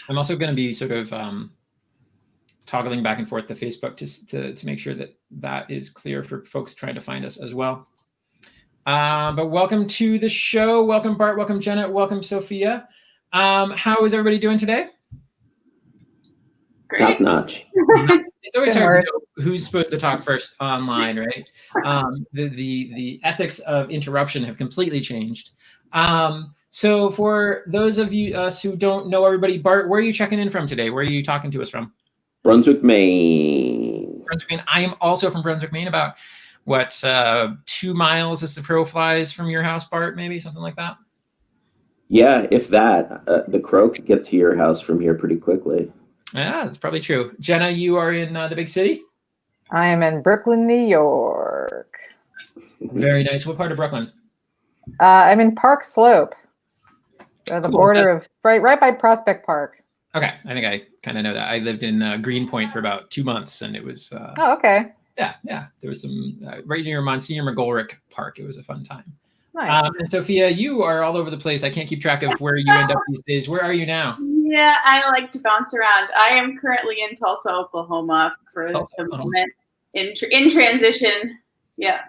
I'm also going to be sort of toggling back and forth to Facebook to make sure that is clear for folks trying to find us as well. But welcome to the show. Welcome, Bart. Welcome, Jenna. Welcome, Sophia. How is everybody doing today? Great. Top notch. It's always hard to know who's supposed to talk first online, right? The ethics of interruption have completely changed. So for those of us who don't know everybody, Bart, where are you checking in from today? Where are you talking to us from? Brunswick, Maine. Brunswick, Maine. I am also from Brunswick, Maine. About what 2 miles as the crow flies from your house, Bart? Maybe something like that. Yeah, if that. The crow could get to your house from here pretty quickly. Yeah, that's probably true. Jenna, you are in the big city? I am in Brooklyn, New York. Very nice. What part of Brooklyn? I'm in Park Slope. The cool. Border of right by Prospect Park. Okay, I think I kind of know that. I lived in Greenpoint for about 2 months, and it was. Oh, okay. Yeah. There was some right near Monsignor McGolrick Park. It was a fun time. Nice. And Sophia, you are all over the place. I can't keep track of where you end up these days. Where are you now? Yeah, I like to bounce around. I am currently in Tulsa, Oklahoma for the moment in transition. Yeah.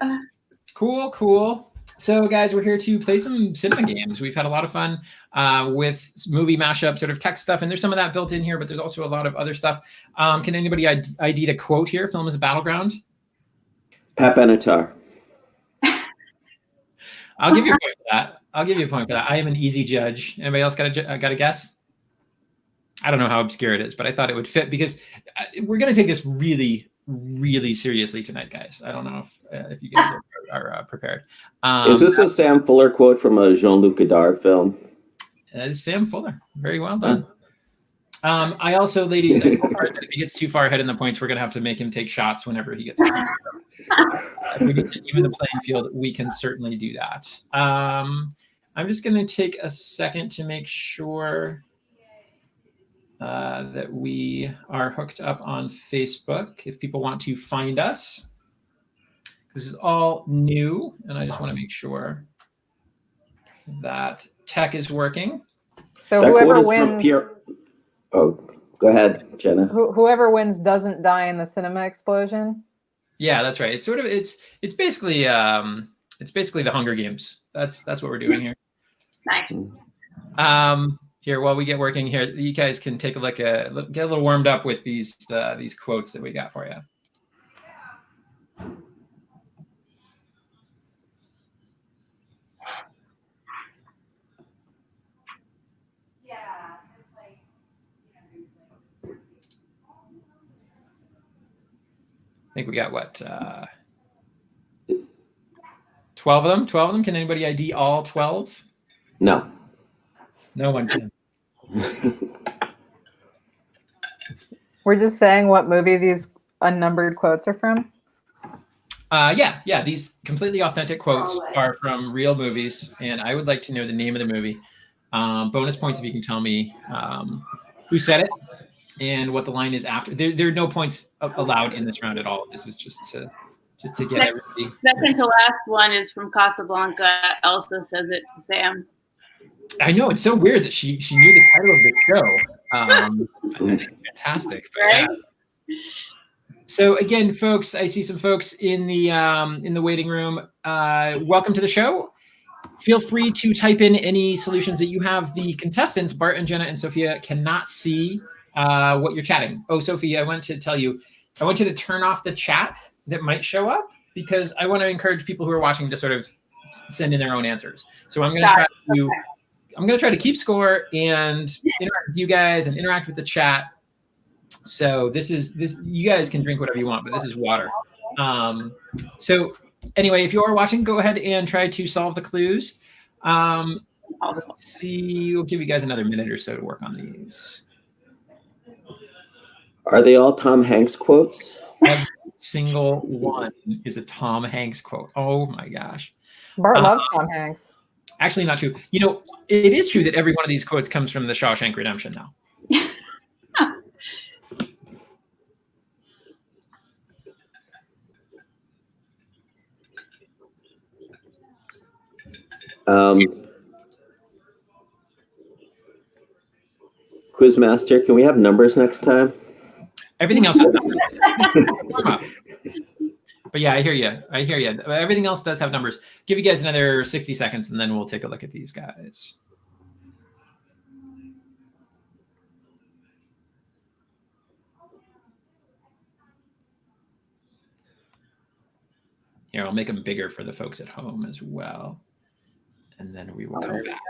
Cool. So, guys, we're here to play some cinema games. We've had a lot of fun with movie mashup, sort of tech stuff, and there's some of that built in here, but there's also a lot of other stuff. Can anybody ID the quote here? Film is a battleground. Pat Benatar. I'll give you a point for that. I am an easy judge. Anybody else got a guess? I don't know how obscure it is, but I thought it would fit because we're going to take this really, really seriously tonight, guys. I don't know if you guys are prepared. Is this a Sam Fuller quote from a Jean-Luc Godard film? That is Sam Fuller. Very well done. I also, ladies, if he gets too far ahead in the points, we're going to have to make him take shots whenever he gets. If we need to even the playing field, we can certainly do that. I'm just going to take a second to make sure that we are hooked up on Facebook. If people want to find us, this is all new, and I just want to make sure that tech is working. So that whoever wins. Oh, go ahead, Jenna. Whoever wins doesn't die in the cinema explosion. Yeah, that's right. It's sort of it's basically the Hunger Games. That's what we're doing here. Nice. Here, while we get working here, you guys can take a look at get a little warmed up with these quotes that we got for you. I think we got what 12 of them. 12 of them. Can anybody ID all 12? No. No one can. We're just saying what movie these unnumbered quotes are from. Yeah. These completely authentic quotes are from real movies, and I would like to know the name of the movie. Bonus points if you can tell me who said it and what the line is after. There are no points allowed in this round at all. This is just to get everybody. Second to last one is from Casablanca. Elsa says it to Sam. I know, it's so weird that she knew the title of the show. I think it's fantastic. Right? Yeah. So again, folks, I see some folks in the waiting room. Welcome to the show. Feel free to type in any solutions that you have. The contestants, Bart and Jenna and Sophia, cannot see what you're chatting. Oh, Sophie, I want to tell you, I want you to turn off the chat that might show up because I want to encourage people who are watching to sort of send in their own answers. So I'm going to try to keep score and interact with you guys and interact with the chat. So this you guys can drink whatever you want, but this is water. So anyway, if you are watching, go ahead and try to solve the clues. Let's see, we'll give you guys another minute or so to work on these. Are they all Tom Hanks quotes? Every single one is a Tom Hanks quote. Oh my gosh. Bart loves Tom Hanks. Actually, not true. You know, it is true that every one of these quotes comes from The Shawshank Redemption now. Quizmaster, can we have numbers next time? Everything else has numbers. But yeah, I hear you. Everything else does have numbers. Give you guys another 60 seconds, and then we'll take a look at these guys. Here, I'll make them bigger for the folks at home as well. And then we will come back.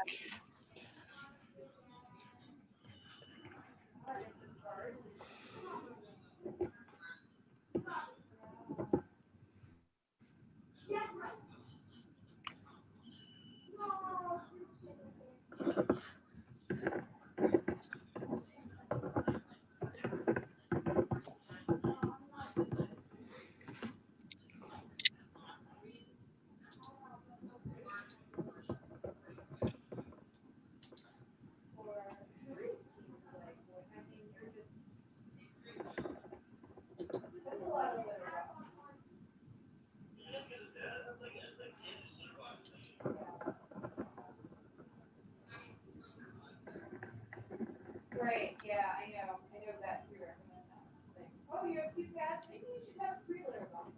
Right, yeah, I know that too. Like, oh, you have 2 cats? Maybe you should have 3 litter boxes.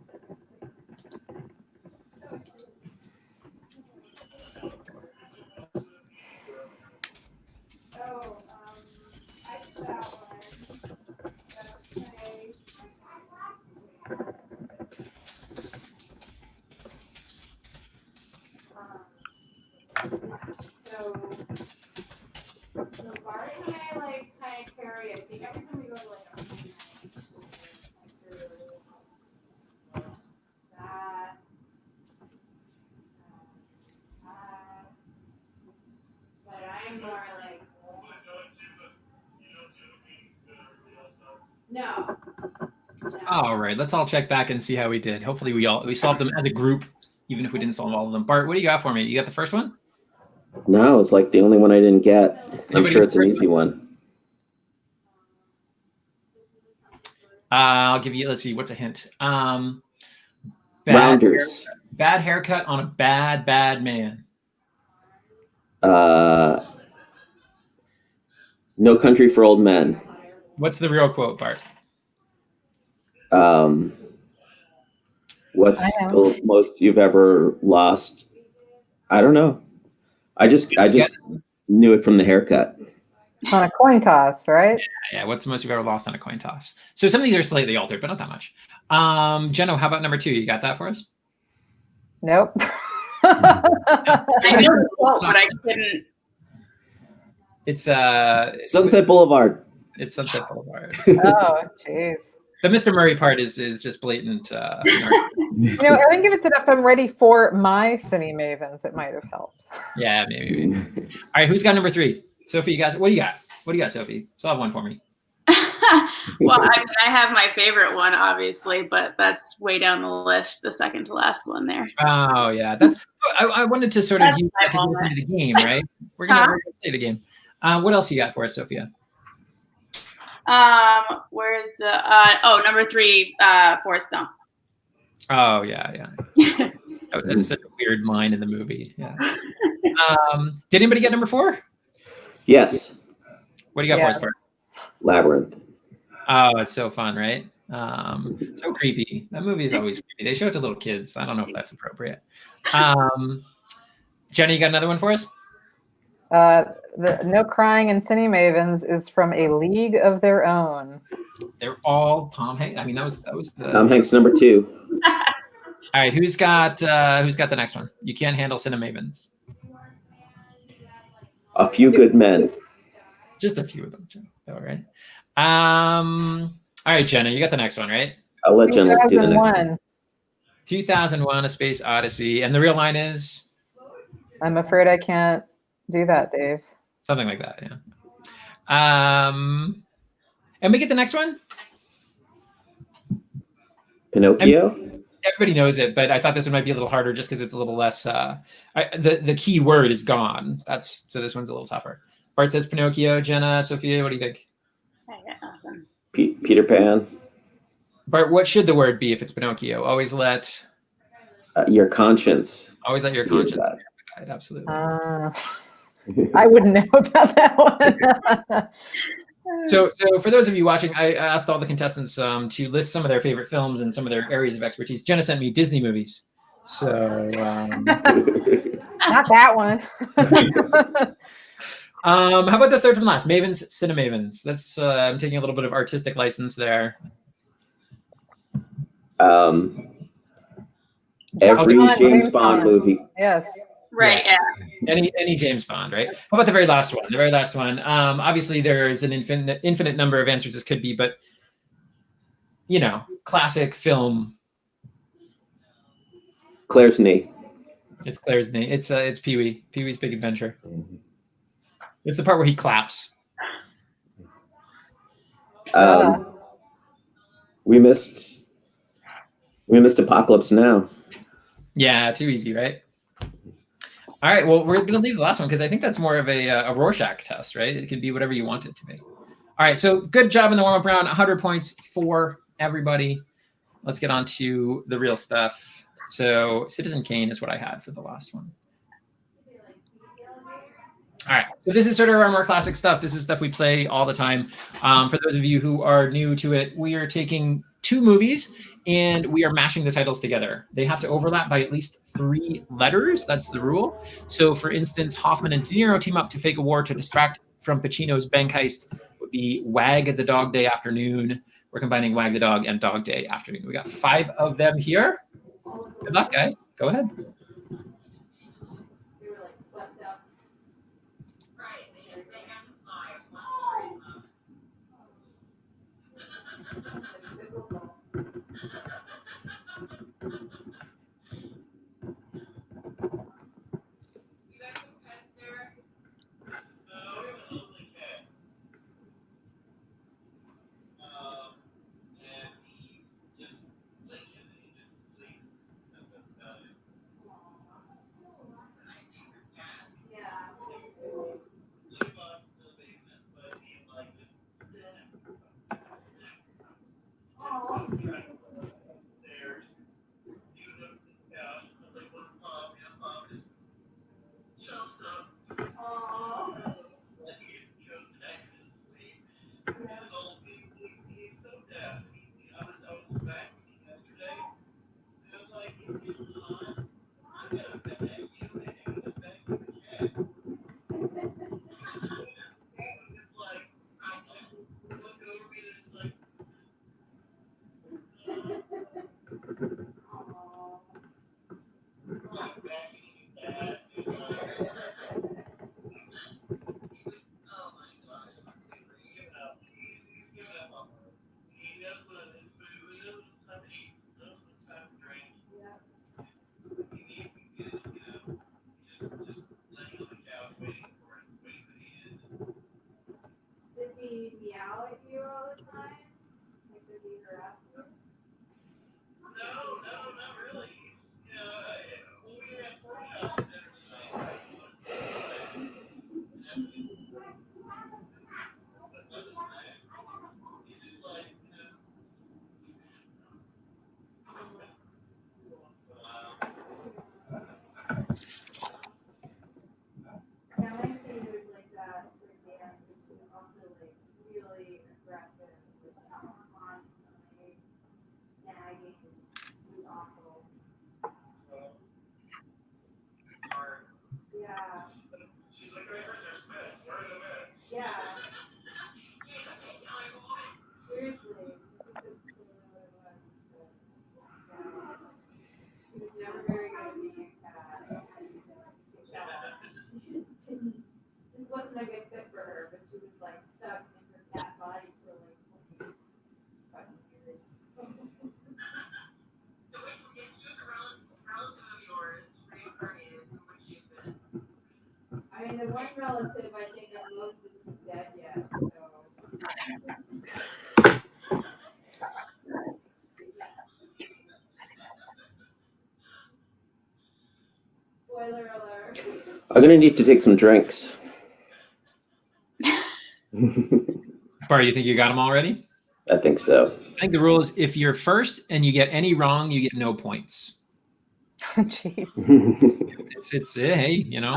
Oh, I did that one. Okay. So Bart and I like kind of carry. I think every time we go to like a movie night, that, but I'm more like no. All right, let's all check back and see how we did. Hopefully we solved them as a group, even if we didn't solve all of them. Bart, what do you got for me? You got the first one? No, it's like the only one I didn't get. I'm sure it's an easy one. I'll give you, let's see, what's a hint? Rounders. Bad haircut on a bad man. No Country for Old Men. What's the real quote, Bart? What's the most you've ever lost? I don't know. I just knew it from the haircut. On a coin toss, right? Yeah. What's the most you've ever lost on a coin toss? So some of these are slightly altered, but not that much. Jenna, how about number 2? You got that for us? Nope. I knew the quote, but I couldn't. It's Sunset Boulevard. It's Sunset Boulevard. Oh, jeez. The Mr. Murray part is just blatant. I think if I'm ready for my CineMavens, it might have helped. Yeah, maybe. All right, who's got number 3? Sophie, you guys, what do you got? What do you got, Sophie? Solve one for me. Well, I have my favorite one, obviously, but that's way down the list, the second to last one there. Oh, yeah. I wanted to sort of use that to get into the game, right? We're gonna play the game. What else you got for us, Sophia? Where's the number 3, Forrest Gump. Oh, yeah. That was such a weird line in the movie. Yeah. Did anybody get number 4? Yes. What do you got for us, Bart? Labyrinth. Oh, it's so fun, right? So creepy. That movie is always creepy. They show it to little kids. I don't know if that's appropriate. Jenny, you got another one for us? The No Crying in CineMavens is from A League of Their Own. They're all Tom Hanks. I mean, that was the Tom Hanks number 2. All right, who's got the next one? You can't handle CineMavens. A Few Good Men. Just a few of them. All right. All right, Jenna, you got the next one, right? I'll let Jenna do the next one. 2001: A Space Odyssey, and the real line is? I'm afraid I can't do that, Dave. Something like that, yeah. And we get the next one? Pinocchio? Everybody knows it, but I thought this one might be a little harder just because it's a little less. The key word is gone. So this one's a little tougher. Bart says Pinocchio. Jenna, Sophia, what do you think? I got nothing. Peter Pan. Bart, what should the word be if it's Pinocchio? Always let your conscience. Always let your conscience guide. Absolutely. I wouldn't know about that one. So for those of you watching, I asked all the contestants to list some of their favorite films and some of their areas of expertise. Jenna sent me Disney movies. So Not that one. how about the third from last? Mavens, CineMavens. That's I'm taking a little bit of artistic license there. Every James James Bond Bond. movie. Yes. Right. Yeah. Any James Bond, right? How about the very last one? The very last one. Obviously, there's an infinite number of answers this could be, but you know, classic film. Claire's knee. It's Claire's name. It's Pee-wee. Pee-wee's Big Adventure. It's the part where he claps. We missed Apocalypse Now. Yeah, too easy, right? All right, well, we're going to leave the last one because I think that's more of a Rorschach test, right? It could be whatever you want it to be. All right, so good job in the warm-up round. 100 points for everybody. Let's get on to the real stuff. So Citizen Kane is what I had for the last one. All right, so this is sort of our more classic stuff. This is stuff we play all the time. For those of you who are new to it, we are taking 2 movies and we are mashing the titles together. They have to overlap by at least 3 letters. That's the rule. So for instance, Hoffman and De Niro team up to fake a war to distract from Pacino's bank heist. Would be Wag the Dog Day Afternoon. We're combining Wag the Dog and Dog Day Afternoon. We got 5 of them here. Good luck, guys. Go ahead. Does he meow at you all the time? Like, does he harass you? No, not really. You know, when we were at Portland dinner tonight, he's just like, you know. Yeah, my favorite is like that for Dan, which is also like really aggressive, with constantly nagging, it's awful. Yeah. She's like, I heard there's meds. Where are the meds? Yeah. Seriously, I think that's really what it was. But, yeah. She was never very good at being a cat. She just wasn't a good fit for her, but she was like stuck in her cat body for like 20 fucking years. So if she was a relative of yours, reincarnated, who would she have been? I mean, the one relative I think of most isn't dead yet, so. Spoiler alert. I'm gonna need to take some drinks. Bart, you think you got them already? I think so. I think the rule is if you're first and you get any wrong, you get no points. Jeez. It's hey, you know,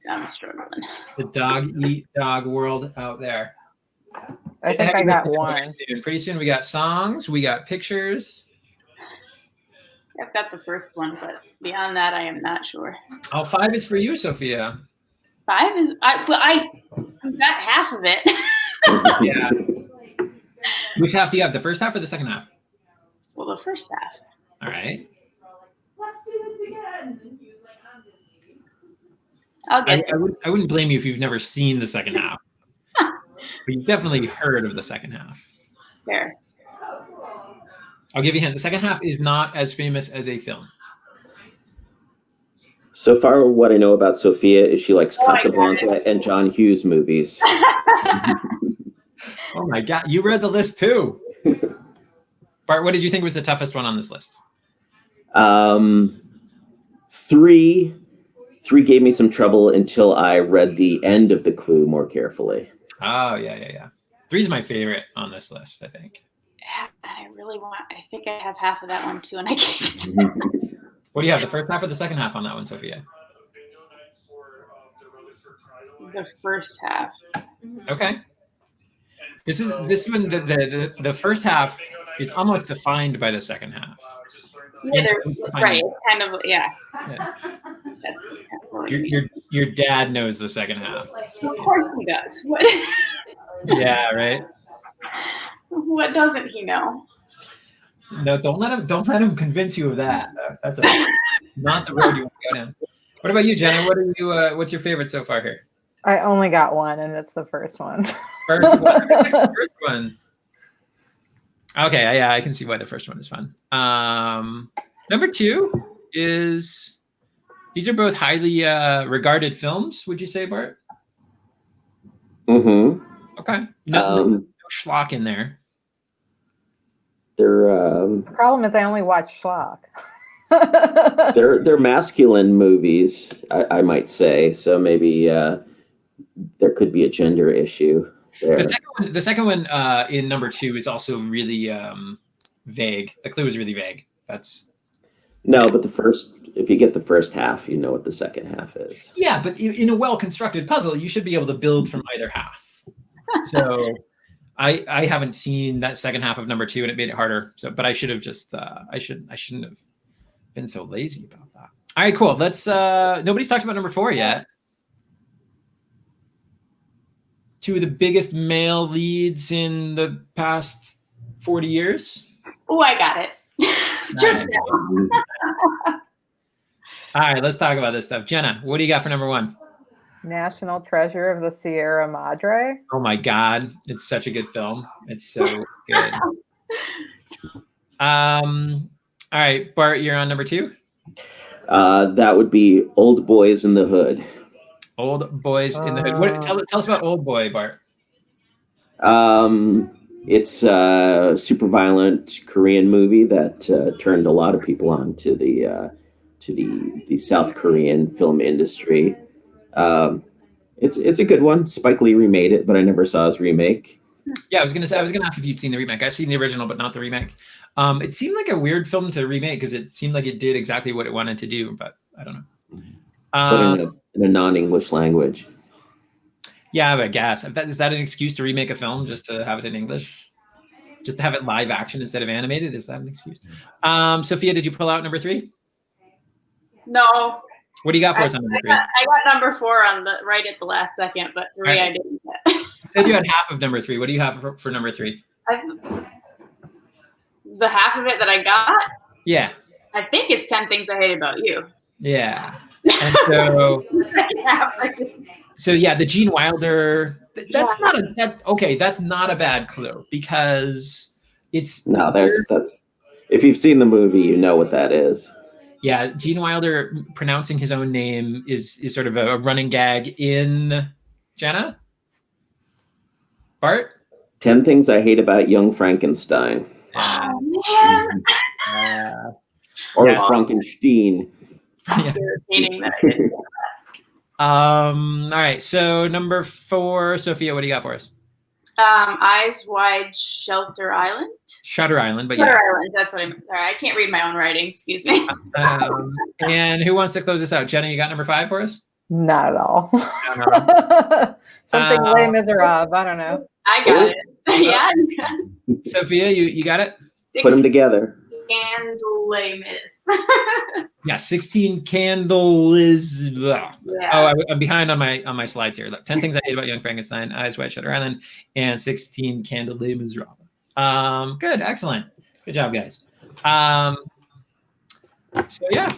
I'm struggling. the dog eat dog world out there. I think I got one. Pretty soon we got songs, we got pictures. I've got the first one, but beyond that, I am not sure. Oh, 5 is for you, Sophia. 5 is I got half of it. Yeah. Which half do you have? The first half or the second half? Well, the first half. All right. Let's do this again. And he was like, I'm busy. I'll get it. I wouldn't blame you if you've never seen the second half. But you've definitely heard of the second half. There. I'll give you a hint. The second half is not as famous as a film. So far, what I know about Sophia is she likes Oh, I Casablanca and John Hughes movies. Oh my God, you read the list too. Bart, what did you think was the toughest one on this list? 3 gave me some trouble until I read the end of the clue more carefully. Oh, yeah. 3 is my favorite on this list, I think. Yeah, I think I have half of that one too, and I can't. What do you have, the first half or the second half on that one, Sophia? The first half. Okay. This one, the first half is almost defined by the second half. Yeah, they're right. Kind of, yeah. Your dad knows the second half. Of course he does. What? Yeah, right. What doesn't he know? No, don't let him convince you of that. That's not the road you want to go down. What about you, Jenna? What's your favorite so far here? I only got one, and it's the first one. First one. Okay, yeah, I can see why the first one is fun. Number 2 is, these are both highly regarded films, would you say, Bart? Mm-hmm. Okay. No schlock in there. They're The problem is I only watch schlock. they're masculine movies, I might say. So maybe there could be a gender issue there. The second one in number 2 is also really vague. The clue is really vague. But if you get the first half, you know what the second half is. Yeah, but in a well-constructed puzzle, you should be able to build from either half. So I haven't seen that second half of number 2, and it made it harder. So, but I should have just I shouldn't have been so lazy about that. All right, cool. Let's nobody's talked about number 4 yet. 2 of the biggest male leads in the past 40 years. Oh, I got it. Just now. All right, let's talk about this stuff. Jenna, what do you got for number 1? National Treasure of the Sierra Madre. Oh my God, it's such a good film. It's so good. All right, Bart, you're on number 2. That would be Old Boys in the Hood. Old Boys in the Hood. Tell us about Old Boy, Bart. It's a super violent Korean movie that turned a lot of people on to the South Korean film industry. It's a good one. Spike Lee remade it, but I never saw his remake. Yeah, I was gonna ask if you'd seen the remake. I've seen the original, but not the remake. It seemed like a weird film to remake because it seemed like it did exactly what it wanted to do, but I don't know. But in a non-English language. Yeah, I guess. Is that an excuse to remake a film just to have it in English? Just to have it live action instead of animated? Is that an excuse? Sophia, did you pull out number 3? No. What do you got for us on number 3? I got number 4 on right at the last second, but 3 right. I didn't get. You said you had half of number 3. What do you have for number 3? The half of it that I got? Yeah. I think it's 10 Things I Hate About You. Yeah. And so yeah, the Gene Wilder. That's not a bad clue because it's that's if you've seen the movie, you know what that is. Yeah, Gene Wilder pronouncing his own name is sort of a running gag in Jenna? Bart? 10 Things I Hate About Young Frankenstein. Oh, man. Or Frankenstein. Yeah. All right, so number 4, Sophia, what do you got for us? Eyes Wide Shutter Island. Shutter Island, but Shutter Island, that's what I'm. Sorry, I can't read my own writing. Excuse me. And who wants to close this out? Jenna, you got number 5 for us? Not at all. No. Something Les Miserables. I don't know. I got it. Yeah. Sophia, you got it? Put them together. CineMavens. Yeah, 16 candles. Yeah. Oh, I'm behind on my slides here. Look, 10 things I hate about Young Frankenstein, Eyes Wide Shut Island, and 16 candles. Good, excellent. Good job, guys. So yeah.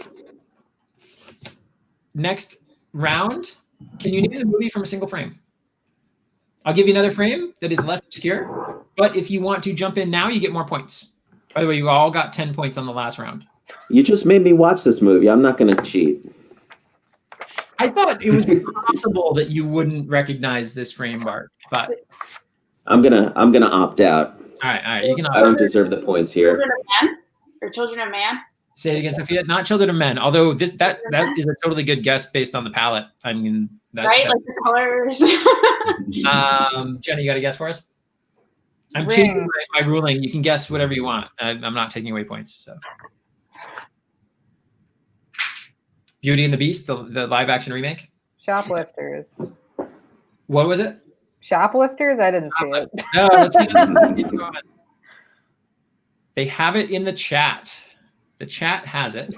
Next round. Can you name the movie from a single frame? I'll give you another frame that is less obscure, but if you want to jump in now, you get more points. By the way, you all got 10 points on the last round. You just made me watch this movie. I'm not going to cheat. I thought it was possible that you wouldn't recognize this frame, Bart, but I'm gonna opt out. all right. You can. I don't deserve the points here. Children of Man? Or Children of Man? Say it again, Sophia. Not Children of Men. Although that is a totally good guess based on the palette. I mean, Right, like the colors. Jenna, you got a guess for us? I'm Ring. changing my ruling. You can guess whatever you want. I'm not taking away points. So, Beauty and the Beast, the live action remake. Shoplifters. What was it? Shoplifters? I didn't see it. No, let's keep going. They have it in the chat. The chat has it.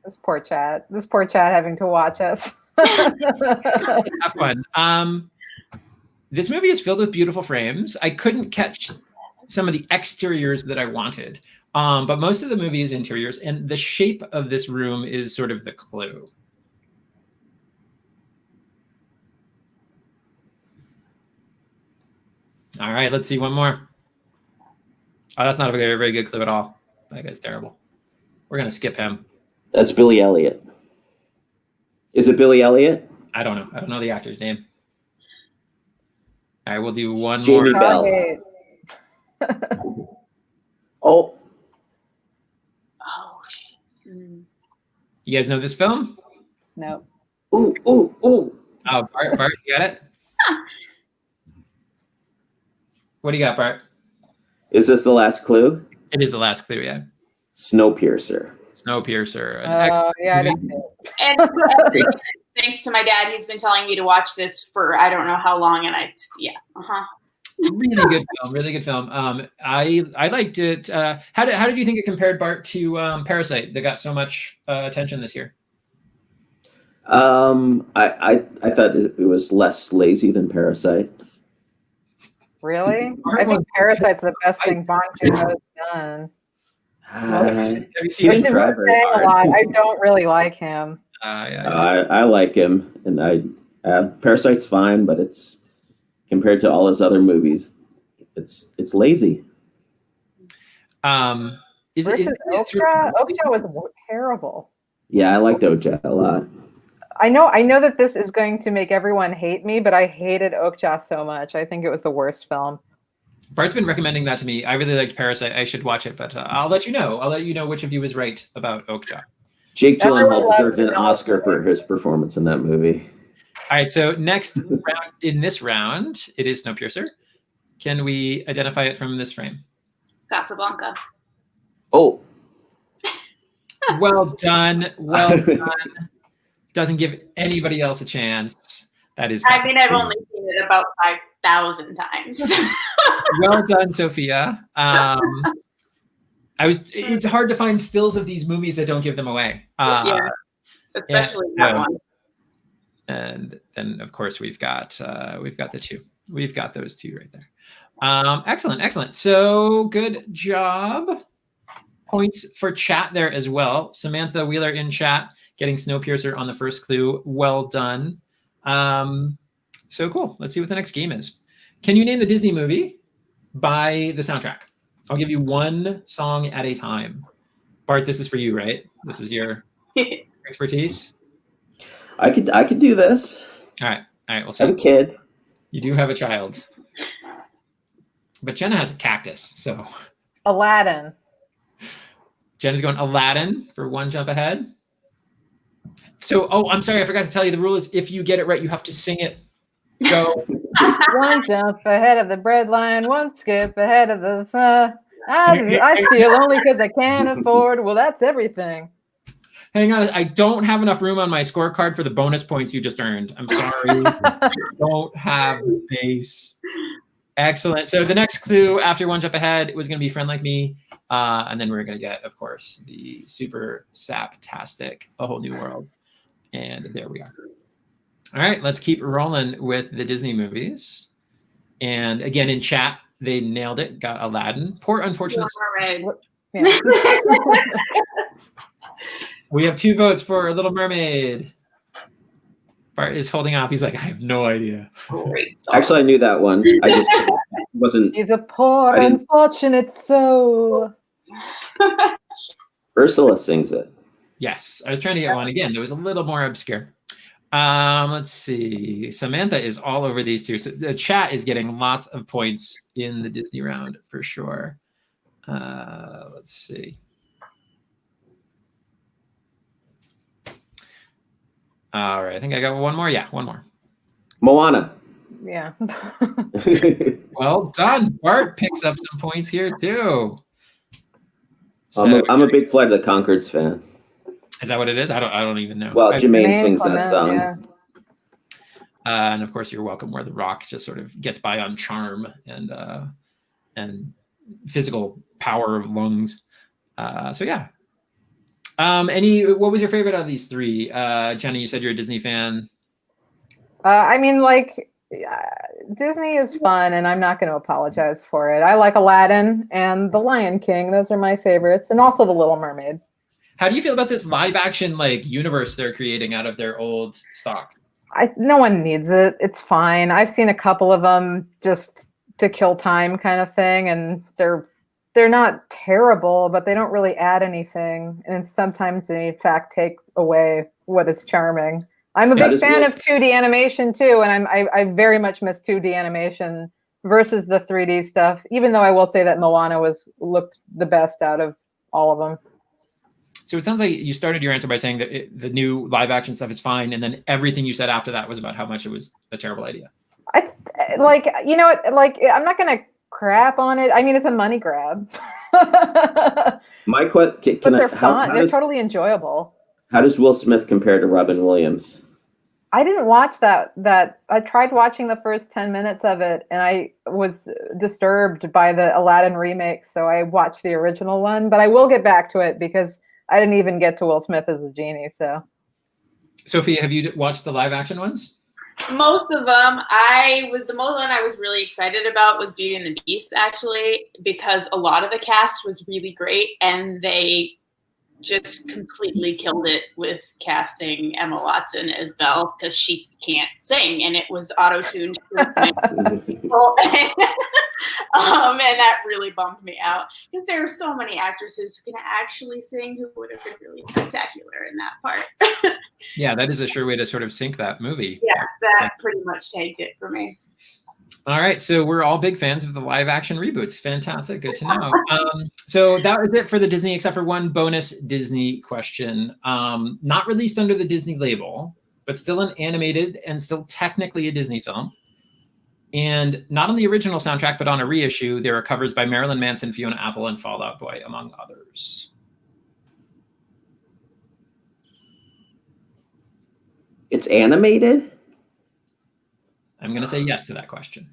This poor chat. This poor chat having to watch us. Have fun. This movie is filled with beautiful frames. I couldn't catch some of the exteriors that I wanted, but most of the movie is interiors, and the shape of this room is sort of the clue. All right, let's see one more. Oh, that's not a very, very good clue at all. That guy's terrible. We're going to skip him. That's Billy Elliot. Is it Billy Elliot? I don't know. I don't know the actor's name. All right, we'll do one Jamie more. Bell. Oh, Oh, shit. You guys know this film? No. ooh. Oh, Bart, you got it? What do you got, Bart? Is this the last clue? It is the last clue, yeah. Snowpiercer. Snowpiercer. Yeah, I didn't see it. And thanks to my dad, he's been telling me to watch this for I don't know how long, and Really good film. Really good film. I liked it. How did you think it compared, Bart, to Parasite that got so much attention this year? I thought it was less lazy than Parasite. Really? I think Parasite's the best thing Bong Joon-ho has done. Have you seen I Which it? is try saying very a hard. lot. I don't really like him. Yeah. I like him, and Parasite's fine, but it's compared to all his other movies, it's lazy. Versus Okja? Okja was terrible. Yeah, I liked Okja a lot. I know that this is going to make everyone hate me, but I hated Okja so much. I think it was the worst film. Bart's been recommending that to me. I really liked Parasite. I should watch it, but I'll let you know. I'll let you know which of you was right about Okja. Jake Everyone Gyllenhaal loves deserved an the Oscar for his performance in that movie. All right, so next round, in this round, it is Snowpiercer. Can we identify it from this frame? Casablanca. Oh, Well done. Well done. Doesn't give anybody else a chance. That is. I mean, I've only seen it about 5,000 times. Well done, Sophia. It's hard to find stills of these movies that don't give them away. Yeah, especially that one. And then, of course, we've got the two. We've got those two right there. Excellent. So good job. Points for chat there as well. Samantha Wheeler in chat getting Snowpiercer on the first clue. Well done. So cool. Let's see what the next game is. Can you name the Disney movie by the soundtrack? I'll give you one song at a time. Bart, this is for you, right? This is your expertise. I could do this. All right. We'll I see. have a kid. You do have a child, but Jenna has a cactus. So Aladdin. Jenna's going Aladdin for one jump ahead. So, I'm sorry, I forgot to tell you the rule is if you get it right, you have to sing it. Go. One jump ahead of the bread line, one skip ahead of the I steal only because I can't afford. Well, that's everything. Hang on, I don't have enough room on my scorecard for the bonus points you just earned. I'm sorry. I don't have space. Excellent. So the next clue after One Jump Ahead was going to be Friend Like Me. And then we're going to get, of course, the super sap-tastic A Whole New World. And there we are. All right, let's keep rolling with the Disney movies. And again, in chat, they nailed it. Got Aladdin. Poor unfortunate. Yeah. We have 2 votes for Little Mermaid. Bart is holding off. He's like, I have no idea. Great. Actually, I knew that one. I just wasn't. He's a poor unfortunate soul. Ursula sings it. Yes, I was trying to get one again that was a little more obscure. Let's see. Samantha is all over these two. So the chat is getting lots of points in the Disney round for sure. Let's see. All right, I think I got one more. Yeah, one more. Moana. Yeah. Well done. Bart picks up some points here too. So, I'm a big Flight of the Conchords fan. Is that what it is? I don't even know. Well, Jermaine sings that song. Yeah. And of course, You're Welcome, where The Rock just sort of gets by on charm and physical power of lungs. So yeah. What was your favorite out of these 3? Jenna, you said you're a Disney fan. I mean, like, Disney is fun, and I'm not going to apologize for it. I like Aladdin and The Lion King. Those are my favorites, and also The Little Mermaid. How do you feel about this live action universe they're creating out of their old stock? No one needs it. It's fine. I've seen a couple of them just to kill time kind of thing, and they're not terrible, but they don't really add anything. And sometimes they, in fact, take away what is charming. I'm a big fan of 2D animation too, and I very much miss 2D animation versus the 3D stuff. Even though I will say that Moana looked the best out of all of them. So it sounds like you started your answer by saying that the new live action stuff is fine, and then everything you said after that was about how much it was a terrible idea. I'm not gonna crap on it. I mean, it's a money grab. My question, but they're fun. They're totally enjoyable. How does Will Smith compare to Robin Williams? I didn't watch that. I tried watching the first 10 minutes of it, and I was disturbed by the Aladdin remake, so I watched the original one. But I will get back to it because I didn't even get to Will Smith as a genie. So, Sophia, have you watched the live action ones? Most of them. The most one I was really excited about was Beauty and the Beast, actually, because a lot of the cast was really great, and they just completely killed it with casting Emma Watson as Belle because she can't sing, and it was auto-tuned. And that really bummed me out because there are so many actresses who can actually sing who would have been really spectacular in that part. Yeah, that is a sure way to sort of sync that movie. Yeah, that pretty much tanked it for me. All right, so we're all big fans of the live action reboots. Fantastic, good to know. So that was it for the Disney, except for one bonus Disney question. Not released under the Disney label, but still an animated and still technically a Disney film. And not on the original soundtrack, but on a reissue. There are covers by Marilyn Manson, Fiona Apple, and Fall Out Boy, among others. It's animated? I'm going to say yes to that question.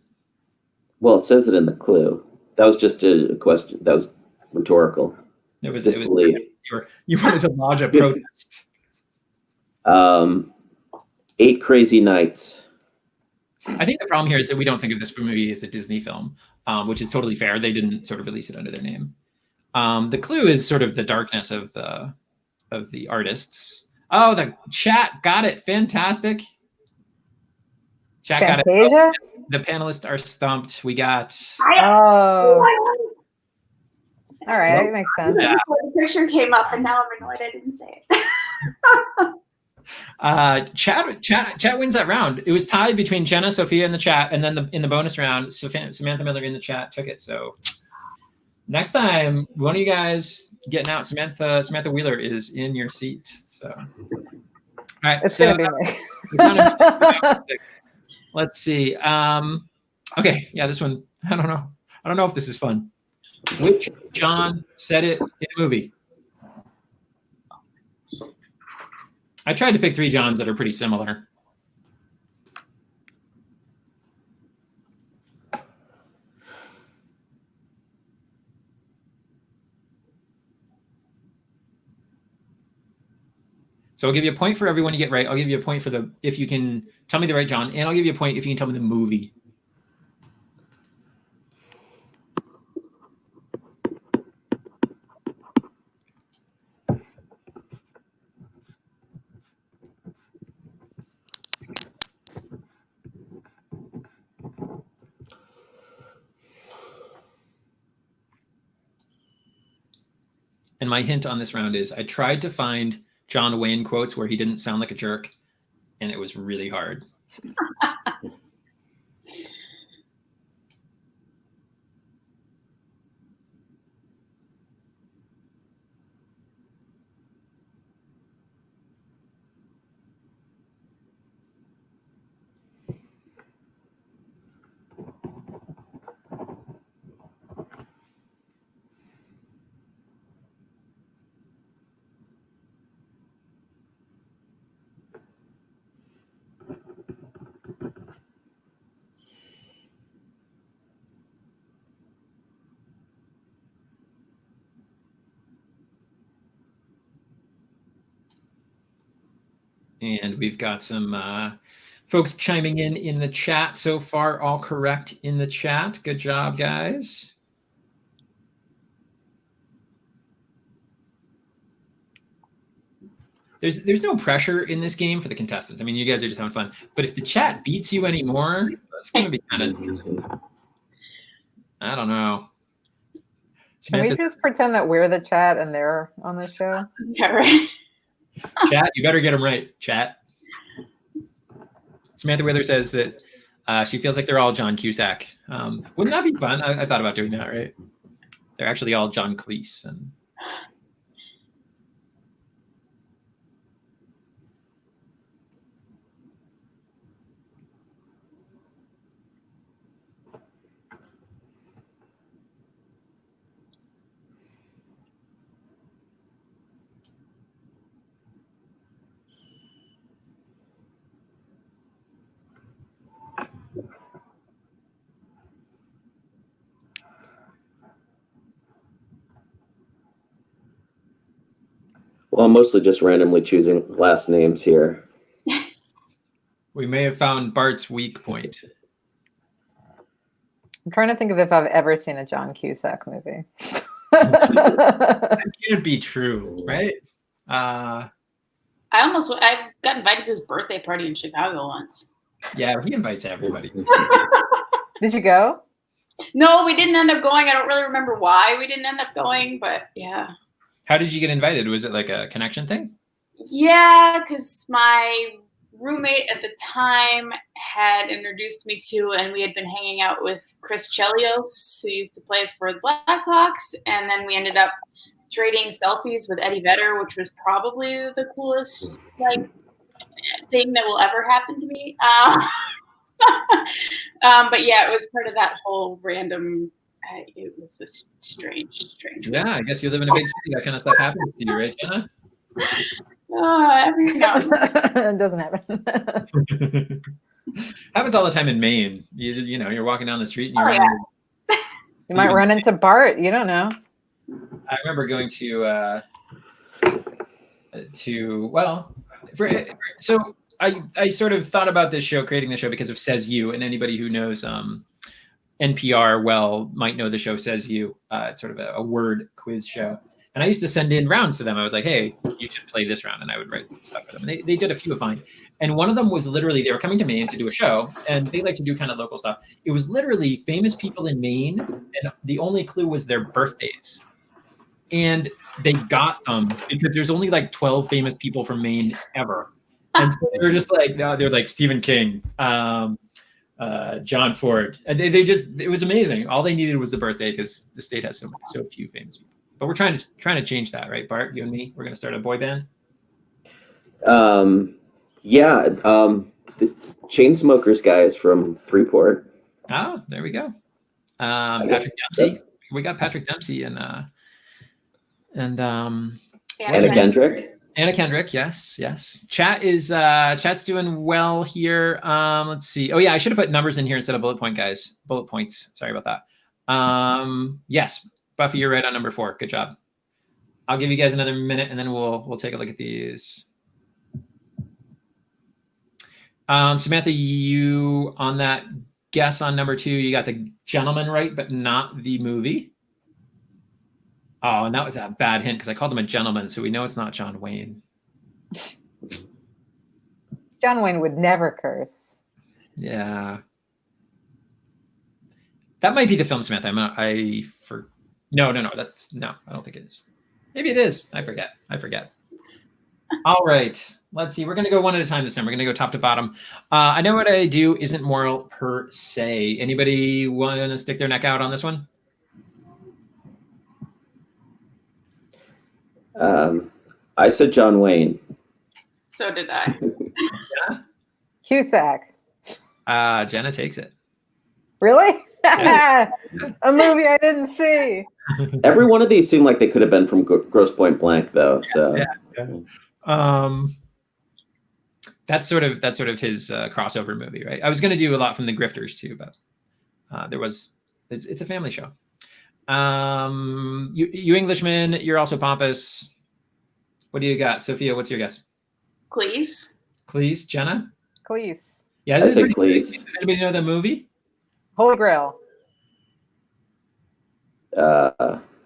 Well, it says it in the clue. That was just a question. That was rhetorical. It was disbelief. You wanted to lodge a protest. 8 Crazy Nights. I think the problem here is that we don't think of this movie as a Disney film, which is totally fair. They didn't sort of release it under their name. The clue is sort of the darkness of the artists. Oh, the chat got it. Fantastic. Chat got it. Oh, the panelists are stumped. We got. Oh. All right, that makes sense. Yeah. The picture came up, and now I'm annoyed I didn't say it. Chat wins that round. It was tied between Jenna, Sophia in the chat, and then in the bonus round, Samantha Miller in the chat took it. So next time, one of you guys getting out, Samantha Wheeler is in your seat. So all right, it's gonna be me. Let's see. Okay, yeah, this one. I don't know if this is fun. Which John said it in a movie? I tried to pick 3 Johns that are pretty similar. So I'll give you a point for everyone you get right. I'll give you a point for if you can tell me the right John, and I'll give you a point if you can tell me the movie. And my hint on this round is I tried to find John Wayne quotes where he didn't sound like a jerk, and it was really hard. And we've got some folks chiming in the chat so far. All correct in the chat. Good job, guys. There's no pressure in this game for the contestants. I mean, you guys are just having fun. But if the chat beats you anymore, that's going to be kind of, I don't know. Can we just pretend that we're the chat and they're on the show? Yeah, right. Chat, you better get them right, chat. Samantha Wither says that she feels like they're all John Cusack. Wouldn't that be fun? I thought about doing that, right? They're actually all John Cleese. And Well, I'm mostly just randomly choosing last names here. we may have found Bart's weak point. I'm trying to think of if I've ever seen a John Cusack movie. That can't be true, right? I got invited to his birthday party in Chicago once. Yeah, he invites everybody. Did you go? No, we didn't end up going. I don't really remember why we didn't end up going, but yeah. How did you get invited? Was it like a connection thing? Yeah, because my roommate at the time had introduced me to, and we had been hanging out with Chris Chelios, who used to play for the Blackhawks, and then we ended up trading selfies with Eddie Vedder, which was probably the coolest thing that will ever happen to me. But yeah, it was part of that whole random. It was a strange. Yeah, I guess you live in a big city. That kind of stuff happens to you, right, Jenna? Every now and then. It doesn't happen. Happens all the time in Maine. You know, you're walking down the street and You might run into Bart. You don't know. I remember going so I sort of thought about this show, creating the show because of Says You, and anybody who knows NPR well might know the show Says You. It's sort of a word quiz show. And I used to send in rounds to them. I was like, hey, you should play this round. And I would write stuff for them. And they did a few of mine. And one of them was literally, they were coming to Maine to do a show. And they like to do kind of local stuff. It was literally famous people in Maine. And the only clue was their birthdays. And they got them because there's only like 12 famous people from Maine ever. And so they were just like, no, they're like Stephen King, John Ford. And it was amazing. All they needed was the birthday because the state has so few famous people. But we're trying to change that, right, Bart? You and me, we're going to start a boy band. Yeah, the Chainsmokers guys from Freeport. Oh, there we go. Patrick Dempsey. We got Patrick Dempsey and Anna Kendrick. Anna Kendrick, yes. Chat's doing well here. Let's see. Oh yeah, I should have put numbers in here instead of bullet points. Sorry about that. Yes. Buffy, you're right on number 4. Good job. I'll give you guys another minute, and then we'll take a look at these. Samantha, you on that guess on number 2, you got The Gentleman right, but not the movie. Oh, and that was a bad hint because I called him a gentleman, so we know it's not John Wayne. John Wayne would never curse. Yeah. That might be the film, Samantha. No, that's no, I don't think it is. Maybe it is. I forget. All right. Let's see. We're going to go one at a time this time. We're going to go top to bottom. I Know What I Do isn't moral per se. Anybody want to stick their neck out on this one? I said John Wayne. So did I. Cusack. Jenna takes it. Really? Yeah. A movie I didn't see. Every one of these seemed like they could have been from Grosse Pointe Blank, though. So that's sort of his crossover movie, right? I was going to do a lot from The Grifters too, but it's a family show. You Englishmen, you're also pompous. What do you got, Sophia? What's your guess? Cleese. Cleese, Jenna. Cleese. Yeah, I say Cleese. Does anybody know the movie? Holy Grail.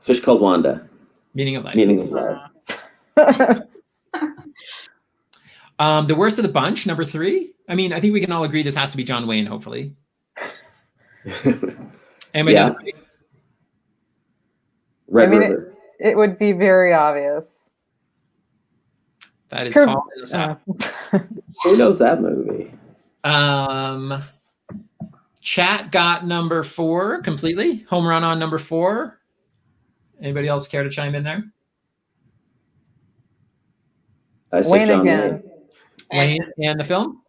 Fish Called Wanda. Meaning of Life. Meaning of Life. The Worst of the Bunch, number 3. I mean, I think we can all agree this has to be John Wayne, hopefully. Anybody Yeah. know? Red I mean, River. It would be very obvious. That is True. tall in the south. Who knows that movie? Chat got number 4 completely. Home run on number 4. Anybody else care to chime in there? I said Wayne John again. Wayne and the film?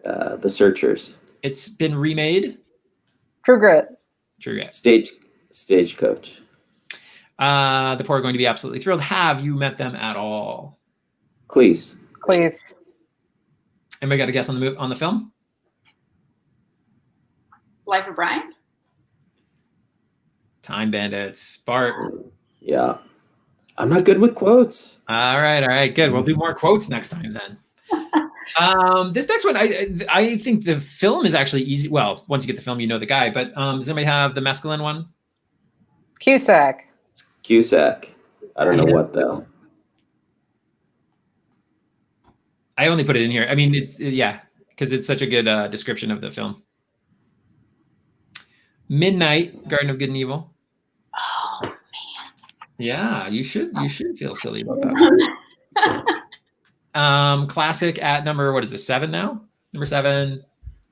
Wayne. The Searchers. It's been remade. True Grit. True, yes. Stagecoach. The poor are going to be absolutely thrilled. Have you met them at all? Cleese. Please. Anybody got a guess on the film? Life of Brian. Time Bandits. Bart. Yeah. I'm not good with quotes. All right, good. We'll do more quotes next time then. This next one, I think the film is actually easy. Well, once you get the film, you know the guy. But does anybody have the mescaline one? Cusack. Cusack. I don't know what though. I only put it in here. I mean, it's because it's such a good description of the film. Midnight, Garden of Good and Evil. Oh man. Yeah, you should feel silly about that. Classic at number, what is it, 7 now? Number 7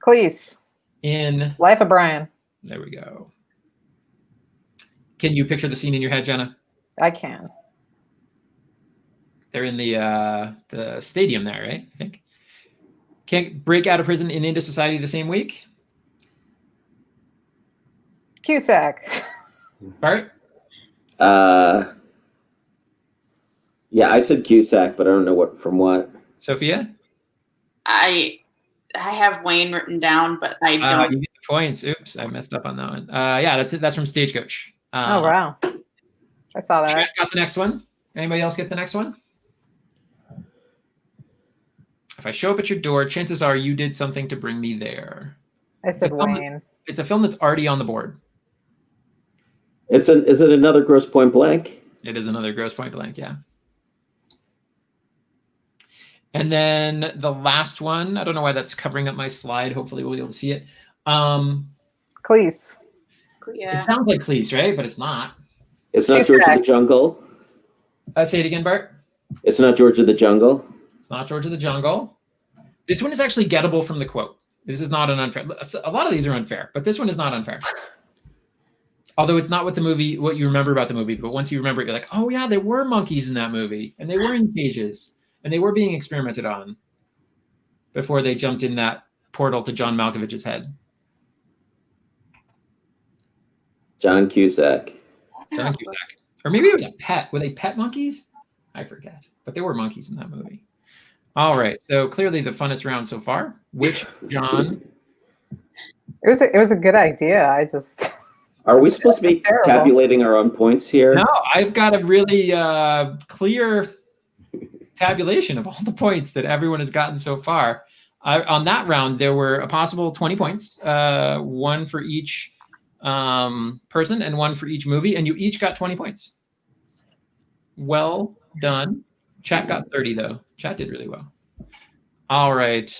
Cleese. in. Life of Brian. There we go. Can you picture the scene in your head, Jenna? I can. They're in the stadium there, right? I think. Can't break out of prison and into society the same week. Cusack. Bart? Yeah, I said Cusack, but I don't know what from what. Sophia? I have Wayne written down, but I don't. You get the points. Oops, I messed up on that one. Yeah, that's it. That's from Stagecoach. Oh wow. I saw that. Trent got the next one. Anybody else get the next one? If I show up at your door, chances are you did something to bring me there. I said a film Wayne. It's a film that's already on the board. Is it another Grosse Pointe Blank? It is another Grosse Pointe Blank, yeah. And then the last one, I don't know why that's covering up my slide. Hopefully we'll be able to see it. Cleese. Yeah. It sounds like Cleese, right? But it's not. It's not George of the Jungle. Say it again, Bart. It's not George of the Jungle. It's not George of the Jungle. This one is actually gettable from the quote. This is not an unfair. A lot of these are unfair, but this one is not unfair. Although it's not what you remember about the movie, but once you remember it, you're like, oh yeah, there were monkeys in that movie, and they were in cages, and they were being experimented on before they jumped in that portal to John Malkovich's head. John Cusack. John Cusack. Or maybe it was a pet. Were they pet monkeys? I forget. But there were monkeys in that movie. All right. So clearly the funnest round so far. Which John? It was a good idea. I just. Are we supposed to be tabulating our own points here? No, I've got a really clear tabulation of all the points that everyone has gotten so far. On that round, there were a possible 20 points, one for each person and one for each movie, and you each got 20 points. Well done. Chat got 30, though. Chat did really well. All right.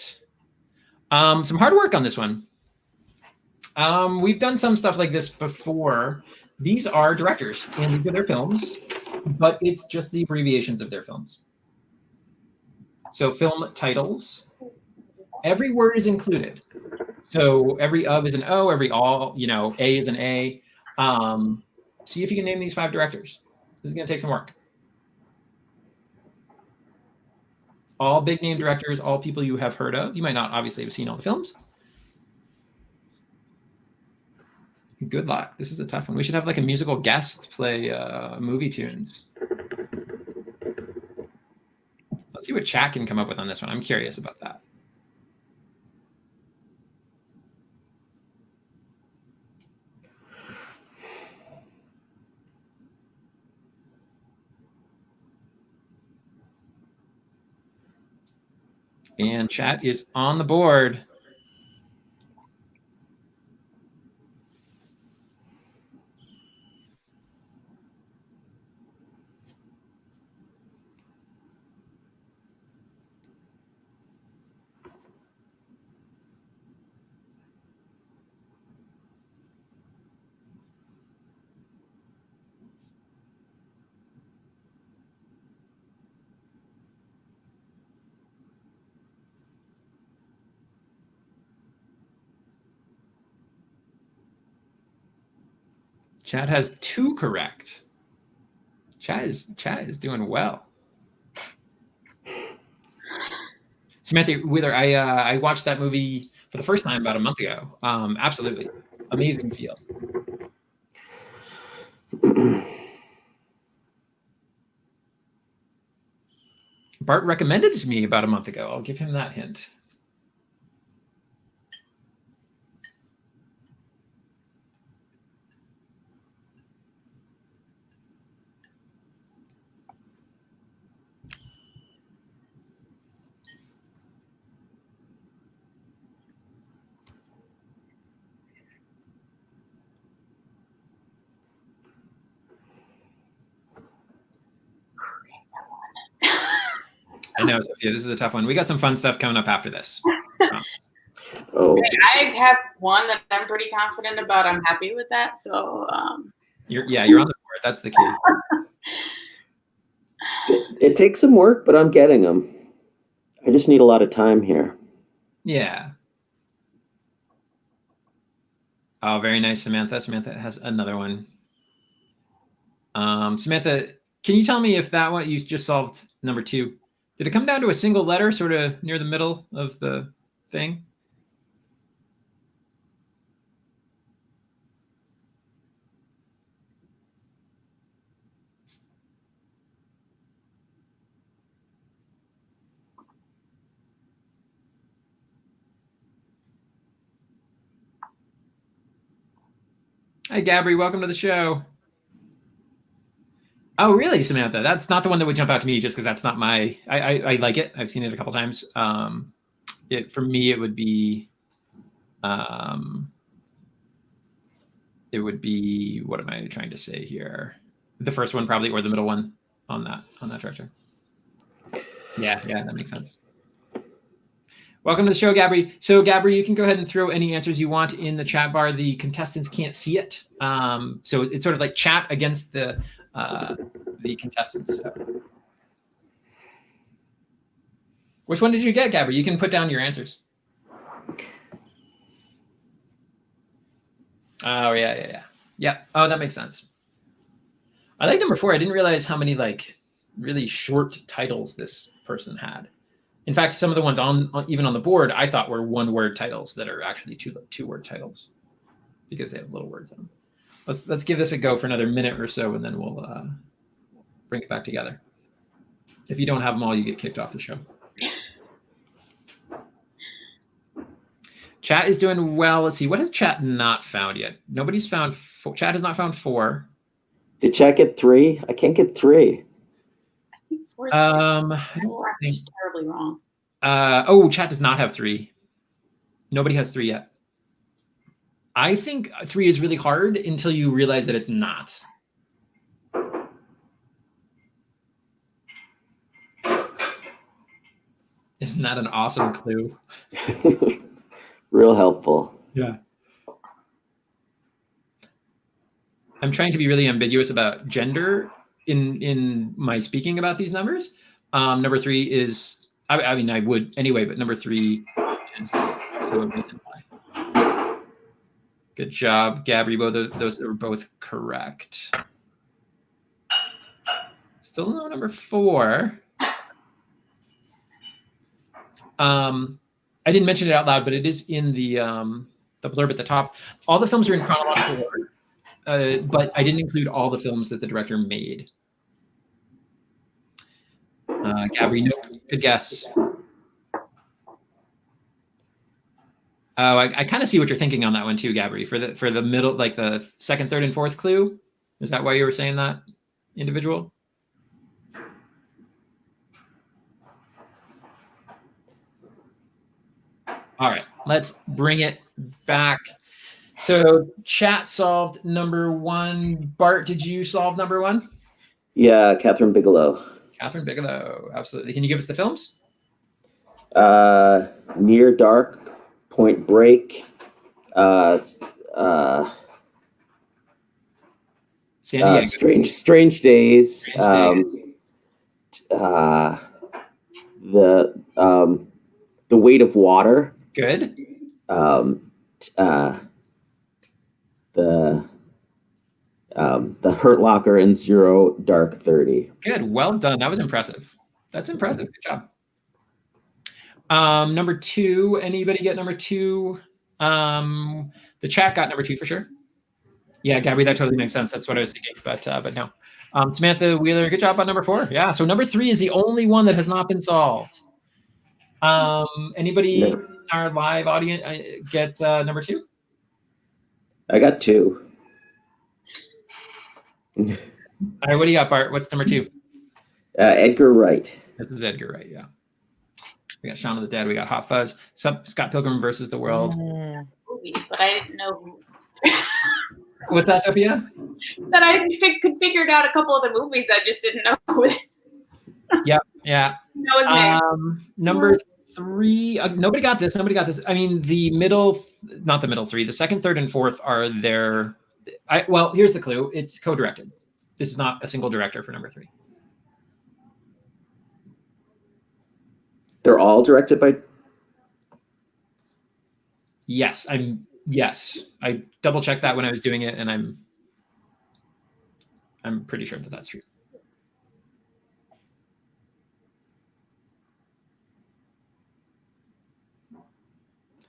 Some hard work on this one. We've done some stuff like this before. These are directors, and these are their films, but it's just the abbreviations of their films. So film titles. Every word is included. So every of is an O, every all, A is an A. See if you can name these 5 directors. This is going to take some work. All big name directors, all people you have heard of. You might not obviously have seen all the films. Good luck. This is a tough one. We should have like a musical guest play movie tunes. Let's see what chat can come up with on this one. I'm curious about that. And chat is on the board. Chat has 2 correct. Chat is doing well. Samantha Wheeler, I watched that movie for the first time about a month ago. Absolutely amazing feel. Bart recommended it to me about a month ago. I'll give him that hint. I know, Sophia, this is a tough one. We got some fun stuff coming up after this. Oh, I have one that I'm pretty confident about. I'm happy with that. So you're on the board. That's the key. it takes some work, but I'm getting them. I just need a lot of time here. Yeah. Oh, very nice, Samantha. Samantha has another one. Samantha, can you tell me if that one you just solved number 2? Did it come down to a single letter sort of near the middle of the thing? Hi, Gabri. Welcome to the show. Oh, really, Samantha? That's not the one that would jump out to me just because that's not my... I like it. I've seen it a couple times. For me, it would be... What am I trying to say here? The first one probably, or the middle one on that director. Yeah, that makes sense. Welcome to the show, Gabri. So, Gabri, you can go ahead and throw any answers you want in the chat bar. The contestants can't see it. So it's sort of like chat against the contestants. So. Which one did you get, Gabri? You can put down your answers. Oh, yeah. Oh, that makes sense. I like number 4. I didn't realize how many like really short titles this person had. In fact, some of the ones even on the board I thought were 1-word titles that are actually 2-word titles because they have little words in them. Let's give this a go for another minute or so, and then we'll bring it back together. If you don't have them all, you get kicked off the show. Chat is doing well. Let's see. What has chat not found yet? Nobody's found. Chat has not found 4. Did chat get 3? I can't get 3. 4 I don't or I'm think. just terribly wrong. Chat does not have 3. Nobody has 3 yet. I think 3 is really hard until you realize that it's not. Isn't that an awesome clue? Real helpful. Yeah. I'm trying to be really ambiguous about gender in my speaking about these numbers. Number 3 is, I mean, I would anyway, but number 3 is also a reason why. Good job, Gabby. Both of those are both correct. Still no number 4. I didn't mention it out loud, but it is in the blurb at the top. All the films are in chronological order, but I didn't include all the films that the director made. Gabby, nope. Good guess. Oh, I kind of see what you're thinking on that one too, Gabby. For the middle, like the second, third, and fourth clue. Is that why you were saying that, individual? All right, let's bring it back. So chat solved number 1. Bart, did you solve number 1? Yeah, Catherine Bigelow. Catherine Bigelow, absolutely. Can you give us the films? Near Dark, Point Break, San Diego. Strange Days, The Weight of Water. Good. The Hurt Locker and Zero Dark 30. Good. Well done. That was impressive. That's impressive. Good job. Number 2. Anybody get number 2? The chat got number 2 for sure. Yeah, Gabby, that totally makes sense. That's what I was thinking, but no. Samantha Wheeler, good job on number 4. Yeah, so number 3 is the only one that has not been solved. Anybody in our live audience get number 2? I got 2. All right, what do you got, Bart? What's number 2? Edgar Wright. This is Edgar Wright, yeah. We got Shaun of the Dead. We got Hot Fuzz. Scott Pilgrim versus the World. Movie, but I didn't know who. What's that, Sophia? That I could figure out a couple of the movies. I just didn't know who. Yeah. Know his name. Number 3. Nobody got this. I mean, not the middle 3. The second, third, and fourth are their. Well, here's the clue. It's co-directed. This is not a single director for number 3. They're all directed by. Yes, I double checked that when I was doing it, and I'm pretty sure that that's true.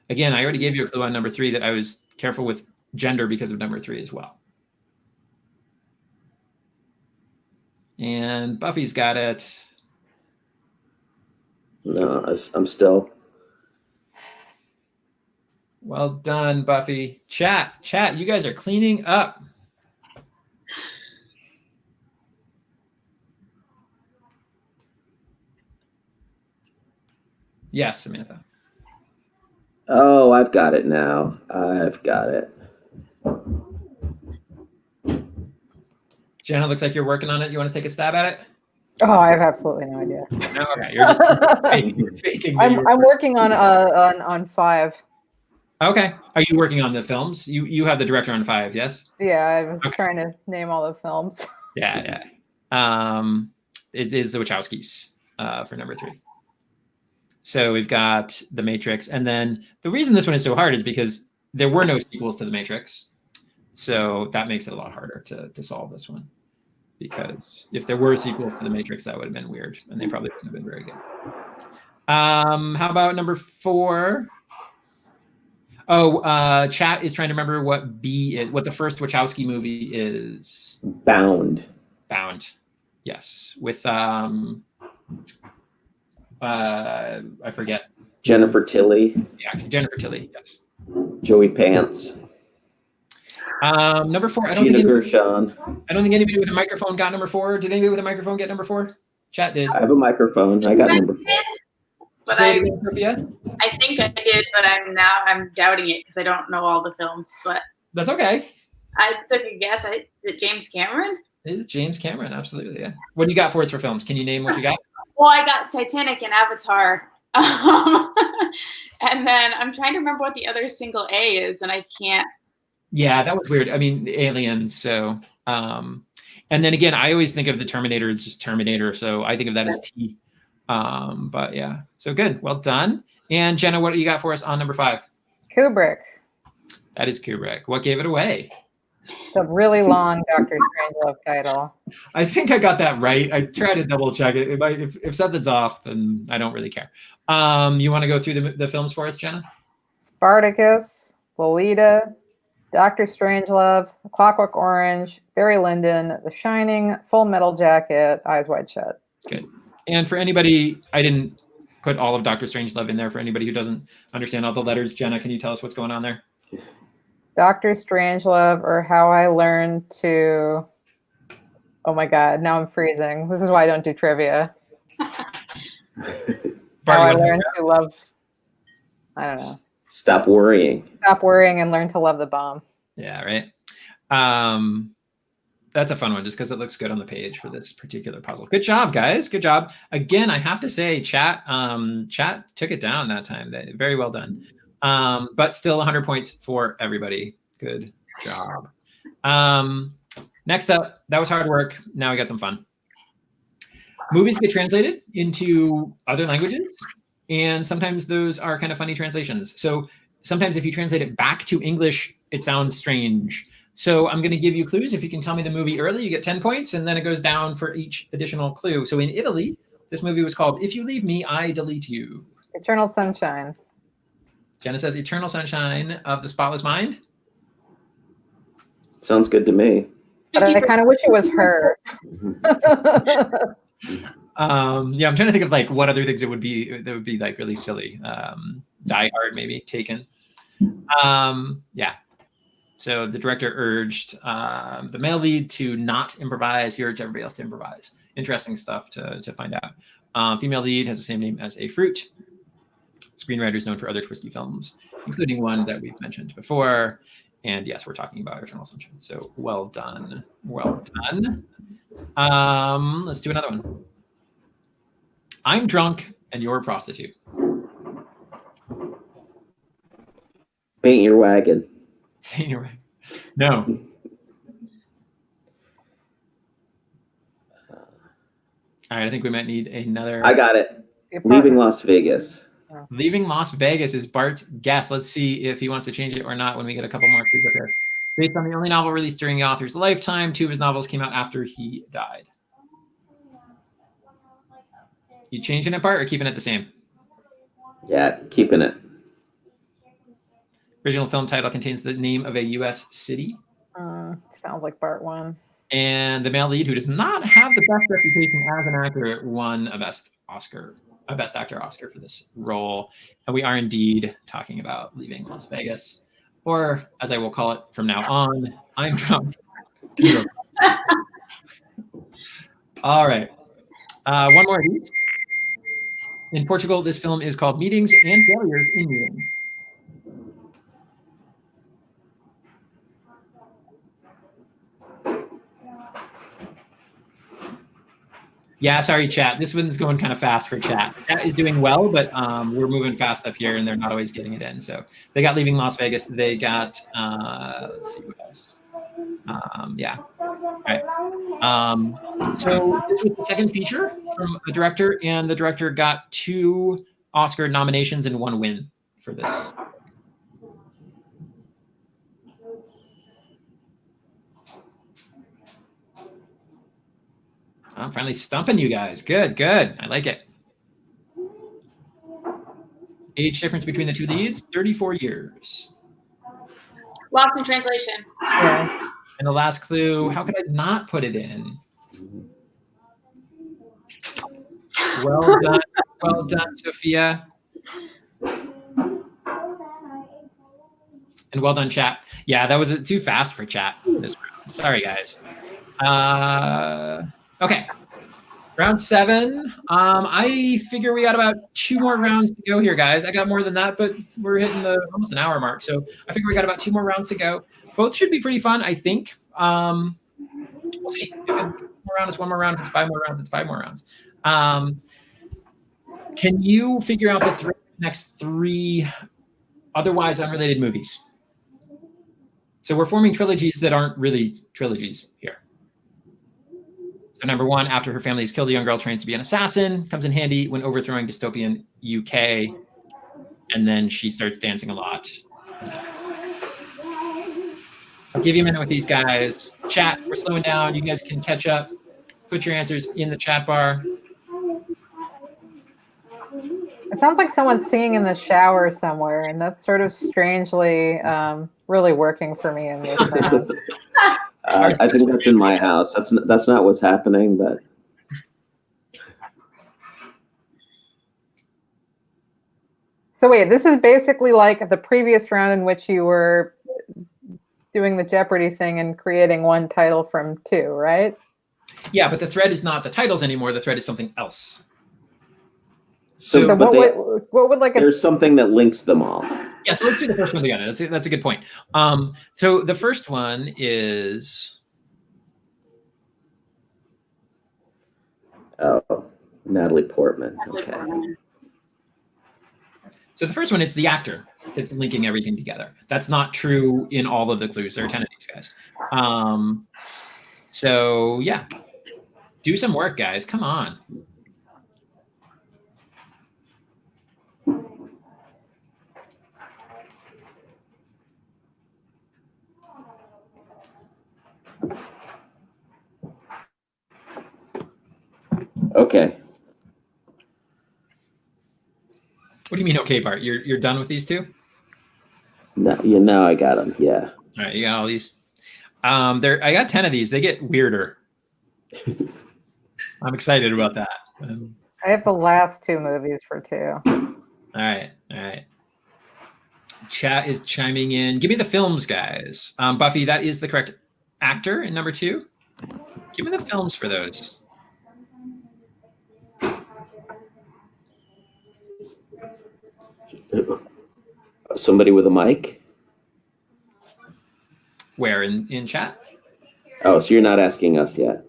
Again, I already gave you a clue on number 3 that I was careful with gender because of number 3 as well. And Buffy's got it. No, I'm still. Well done, Buffy. Chat, you guys are cleaning up. Yes, Samantha. Oh, I've got it now. I've got it. Jenna, looks like you're working on it. You want to take a stab at it? Oh, I have absolutely no idea. No, okay. You're just faking. I'm working on 5. Okay. Are you working on the films? You have the director on 5, yes? Yeah, I was trying to name all the films. Yeah. It is the Wachowskis for number 3. So we've got The Matrix, and then the reason this one is so hard is because there were no sequels to The Matrix, so that makes it a lot harder to solve this one. Because if there were sequels to The Matrix, that would have been weird, and they probably wouldn't have been very good. How about number 4? Oh, chat is trying to remember what the first Wachowski movie is. Bound. Yes, with I forget. Jennifer Tilly. Yeah, Jennifer Tilly. Yes. Joey Pants. Number 4. I don't think anybody with a microphone got number 4. Did anybody with a microphone get number 4? Chat did. I have a microphone. I got number 4. But Say it I again, Sophia. think I did, but I'm doubting it because I don't know all the films. But That's okay. I took a guess. Is it James Cameron? It is James Cameron, absolutely. Yeah. What do you got for us for films? Can you name what you got? Well, I got Titanic and Avatar. And then I'm trying to remember what the other single A is, and I can't. Yeah, that was weird. I mean, Aliens. So, and then again, I always think of the Terminator as just Terminator. So I think of that as T. But yeah, so good. Well done. And Jenna, what do you got for us on number 5? Kubrick. That is Kubrick. What gave it away? The really long Doctor Strangelove title. I think I got that right. I try to double check it. If something's off, then I don't really care. You want to go through the films for us, Jenna? Spartacus, Lolita, Doctor Strangelove, Clockwork Orange, Barry Lyndon, The Shining, Full Metal Jacket, Eyes Wide Shut. Good. And for anybody, I didn't put all of Doctor Strangelove in there. For anybody who doesn't understand all the letters, Jenna, can you tell us what's going on there? Dr. Strangelove, or How I Learned to... Oh my God, now I'm freezing. This is why I don't do trivia. How I Learned to Love... I don't know. Stop worrying. Stop worrying and learn to love the bomb. Yeah, right. That's a fun one just because it looks good on the page for this particular puzzle. Good job, guys. Good job. Again, I have to say, chat took it down that time. Very well done. But still 100 points for everybody. Good job. Next up, that was hard work. Now we got some fun. Movies get translated into other languages, and sometimes those are kind of funny translations. So sometimes if you translate it back to English, it sounds strange. So I'm going to give you clues. If you can tell me the movie early, you get 10 points, and then it goes down for each additional clue. So in Italy, this movie was called If You Leave Me, I Delete You. Eternal Sunshine. Jenna says Eternal Sunshine of the Spotless Mind. Sounds good to me. But I kind of wish it was her. Yeah, I'm trying to think of like what other things it would be that would be like really silly. Die Hard, maybe. Taken. Yeah. So the director urged the male lead to not improvise. He urged everybody else to improvise. Interesting stuff to find out. Female lead has the same name as a fruit. Screenwriter is known for other twisty films, including one that we've mentioned before. And yes, we're talking about Eternal Sunshine. So well done. Well done. Let's do another one. I'm drunk and you're a prostitute. Paint your wagon. Anyway, no. All right, I think we might need another. I got it. Leaving Las Vegas. Leaving Las Vegas is Bart's guess. Let's see if he wants to change it or not when we get a couple more clues up here. Based on the only novel released during the author's lifetime, 2 of his novels came out after he died. You changing it, Bart, or keeping it the same? Yeah, keeping it. Original film title contains the name of a U.S. city. Sounds like Bart won. And the male lead, who does not have the best reputation as an actor, won a Best Actor Oscar for this role. And we are indeed talking about Leaving Las Vegas, or as I will call it from now on, I'm drunk. All right. One more of these. In Portugal, this film is called Meetings and Failures in Meetings. Yeah, sorry, chat. This one's going kind of fast for chat. Chat is doing well, but we're moving fast up here, and they're not always getting it in. So they got Leaving Las Vegas. They got, let's see what else. Yeah. All right. So this was the second feature from a director, and the director got 2 Oscar nominations and 1 win for this. I'm finally stumping you guys. Good. I like it. Age difference between the 2 leads, 34 years. Lost in translation. Yeah. And the last clue, how could I not put it in? Well done. Well done, Sophia. And well done, chat. Yeah, that was too fast for chat this round. Sorry, guys. Okay. Round 7. I figure we got about 2 more rounds to go here, guys. I got more than that, but we're hitting the almost an hour mark. So I figure we got about 2 more rounds to go. Both should be pretty fun, I think. We'll see. If it's 1 more round, it's 1 more round. If it's 5 more rounds, it's 5 more rounds. Can you figure out the next 3 otherwise unrelated movies? So we're forming trilogies that aren't really trilogies here. So number 1, after her family is killed, the young girl trains to be an assassin, comes in handy when overthrowing dystopian UK, and then she starts dancing a lot. I'll give you a minute with these guys. Chat, we're slowing down. You guys can catch up. Put your answers in the chat bar. It sounds like someone's singing in the shower somewhere, and that's sort of strangely really working for me in this round. I think that's in my house. That's not what's happening, but So wait, this is basically like the previous round in which you were doing the Jeopardy thing and creating 1 title from 2, right? Yeah, but the thread is not the titles anymore. The thread is something else. So what would like there's something that links them all. Yeah, so let's do the first one together. That's a good point. So the first one is Natalie Portman. Okay. So the first one, it's the actor that's linking everything together. That's not true in all of the clues. There are 10 of these guys. So yeah, do some work, guys. Come on. Okay. What do you mean, okay, Bart? You're done with these 2? No, I got them. Yeah. All right, you got all these. I got 10 of these. They get weirder. I'm excited about that. I have the last 2 movies for 2. All right. Chat is chiming in. Give me the films, guys. Buffy, that is the correct actor in number 2. Give me the films for those. Somebody with a mic? Where in chat? Oh, so you're not asking us yet?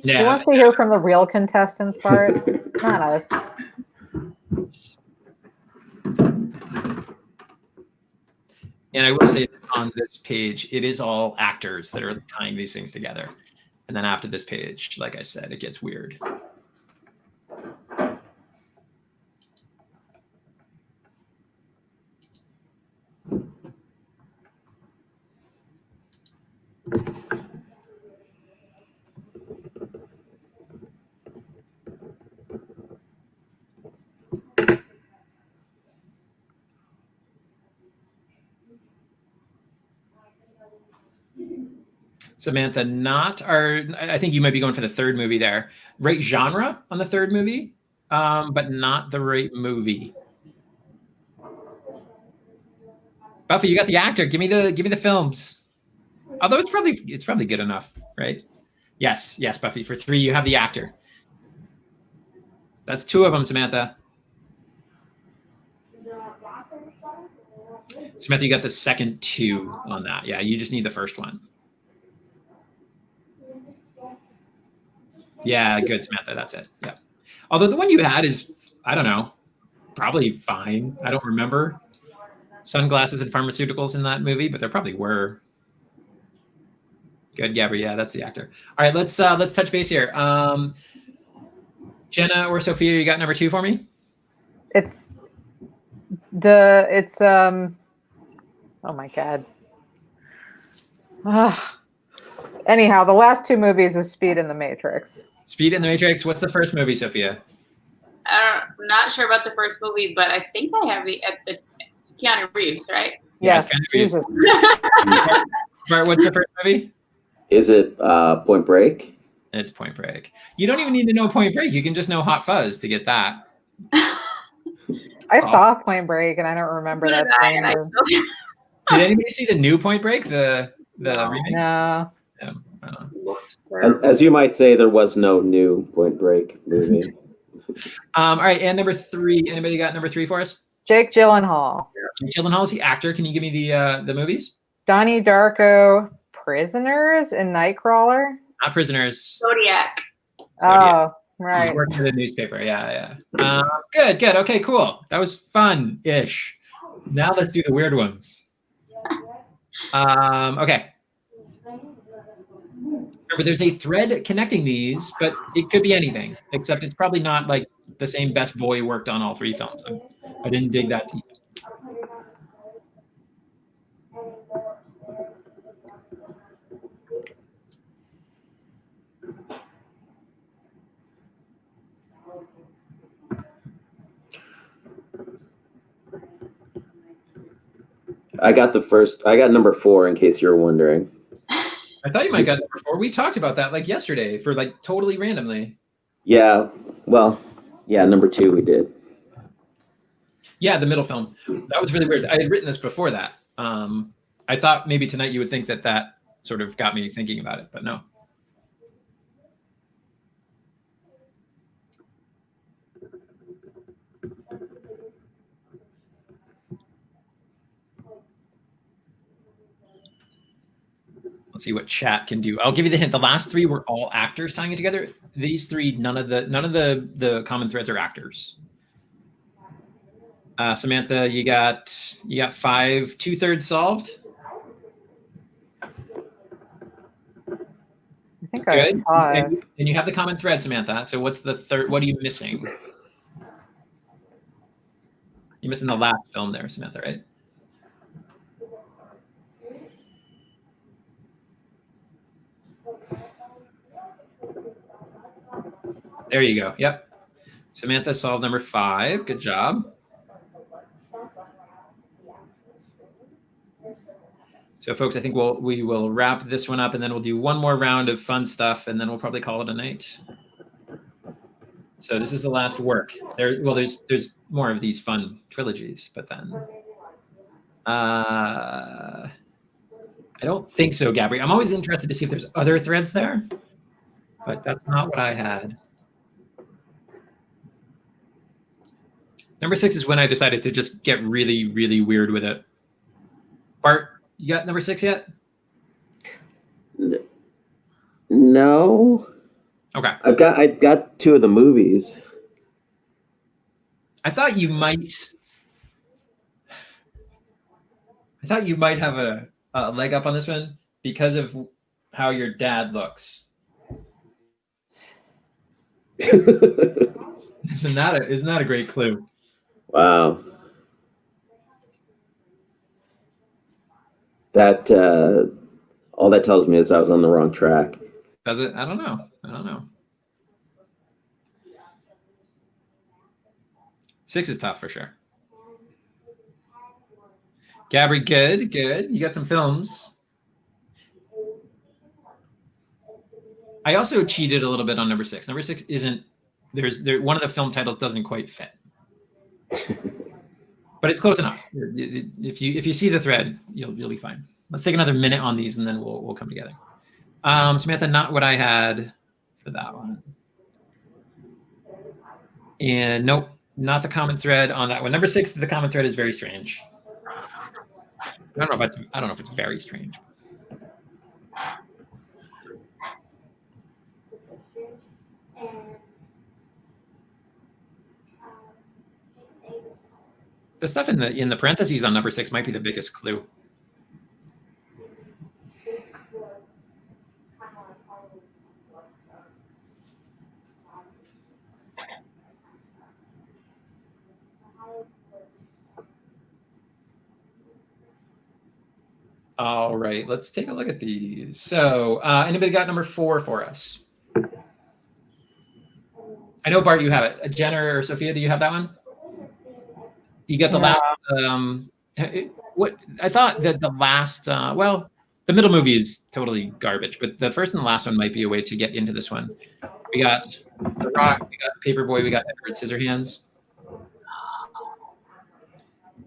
Yeah. He wants to hear from the real contestants, Bart. Not us. And I will say on this page, it is all actors that are tying these things together. And then after this page, like I said, it gets weird. Samantha, I think you might be going for the 3rd movie there. Right genre on the 3rd movie, but not the right movie. Buffy, you got the actor. Give me the films. Although it's probably good enough, right? Yes, Buffy. For 3, you have the actor. That's 2 of them, Samantha. Samantha, you got the second 2 on that. Yeah, you just need the first one. Yeah, good, Samantha. That's it. Yeah. Although the one you had is, I don't know, probably fine. I don't remember sunglasses and pharmaceuticals in that movie, but there probably were. Good, Gabby. Yeah, that's the actor. All right, let's touch base here. Jenna or Sophia, you got number 2 for me? Oh my God. Anyhow, the last 2 movies is Speed and the Matrix. Speed and the Matrix. What's the first movie, Sophia? I'm not sure about the first movie, but I think I have it's Keanu Reeves, right? Yes. Jesus. Bart, what's the first movie? Is it Point Break? It's Point Break. You don't even need to know Point Break. You can just know Hot Fuzz to get that. I saw Point Break, and I don't remember that scene. Did anybody see the new Point Break? The remake? No. Yeah, I don't know. As you might say, there was no new Point Break movie. All right, and number 3. Anybody got number 3 for us? Jake Gyllenhaal. Jake Gyllenhaal is the actor. Can you give me the movies? Donnie Darko, Prisoners, and Nightcrawler. Not Prisoners. Zodiac. Oh, He's right. working at a newspaper. Yeah. Good. Okay, cool. That was fun-ish. Now let's do the weird ones. Okay. Remember, there's a thread connecting these, but it could be anything, except it's probably not like the same best boy worked on all 3 films. I didn't dig that deep. I got number 4 in case you're wondering. I thought you might got number 4. We talked about that like yesterday for like totally randomly. Yeah, well, yeah, number 2 we did. Yeah, the middle film. That was really weird. I had written this before that. I thought maybe tonight you would think that sort of got me thinking about it, but no. Let's see what chat can do. I'll give you the hint. The last 3 were all actors tying it together. These 3, none of the common threads are actors. Samantha, you got 5 2/3 solved. I think I have 5. And you have the common thread, Samantha. So what's the third? What are you missing? You're missing the last film there, Samantha, right? There you go. Yep. Samantha solved number 5. Good job. So, folks, I think we will wrap this one up, and then we'll do one more round of fun stuff, and then we'll probably call it a night. So this is the last work. There's more of these fun trilogies, but then I don't think so, Gabby. I'm always interested to see if there's other threads there, but that's not what I had. Number 6 is when I decided to just get really, really weird with it. Bart, you got number 6 yet? No. Okay. I got 2 of the movies. I thought you might have a leg up on this one because of how your dad looks. Isn't that a great clue? Wow. That all that tells me is I was on the wrong track. Does it? I don't know. 6 is tough for sure. Gabby, good. You got some films. I also cheated a little bit on number 6. Number 6 isn't. One of the film titles doesn't quite fit, but it's close enough. If you see the thread, you'll be fine. Let's take another minute on these, and then we'll come together. Samantha, not what I had for that one, and nope, not the common thread on that one. Number 6, the common thread is very strange. I don't know if it's very strange. The stuff in the parentheses on number 6 might be the biggest clue. All right, let's take a look at these. So, anybody got number 4 for us? I know, Bart, you have it. Jenna or Sophia, do you have that one? You got the last. What I thought that the last. The middle movie is totally garbage, but the first and the last one might be a way to get into this one. We got The Rock, we got Paperboy, we got Edward Scissorhands.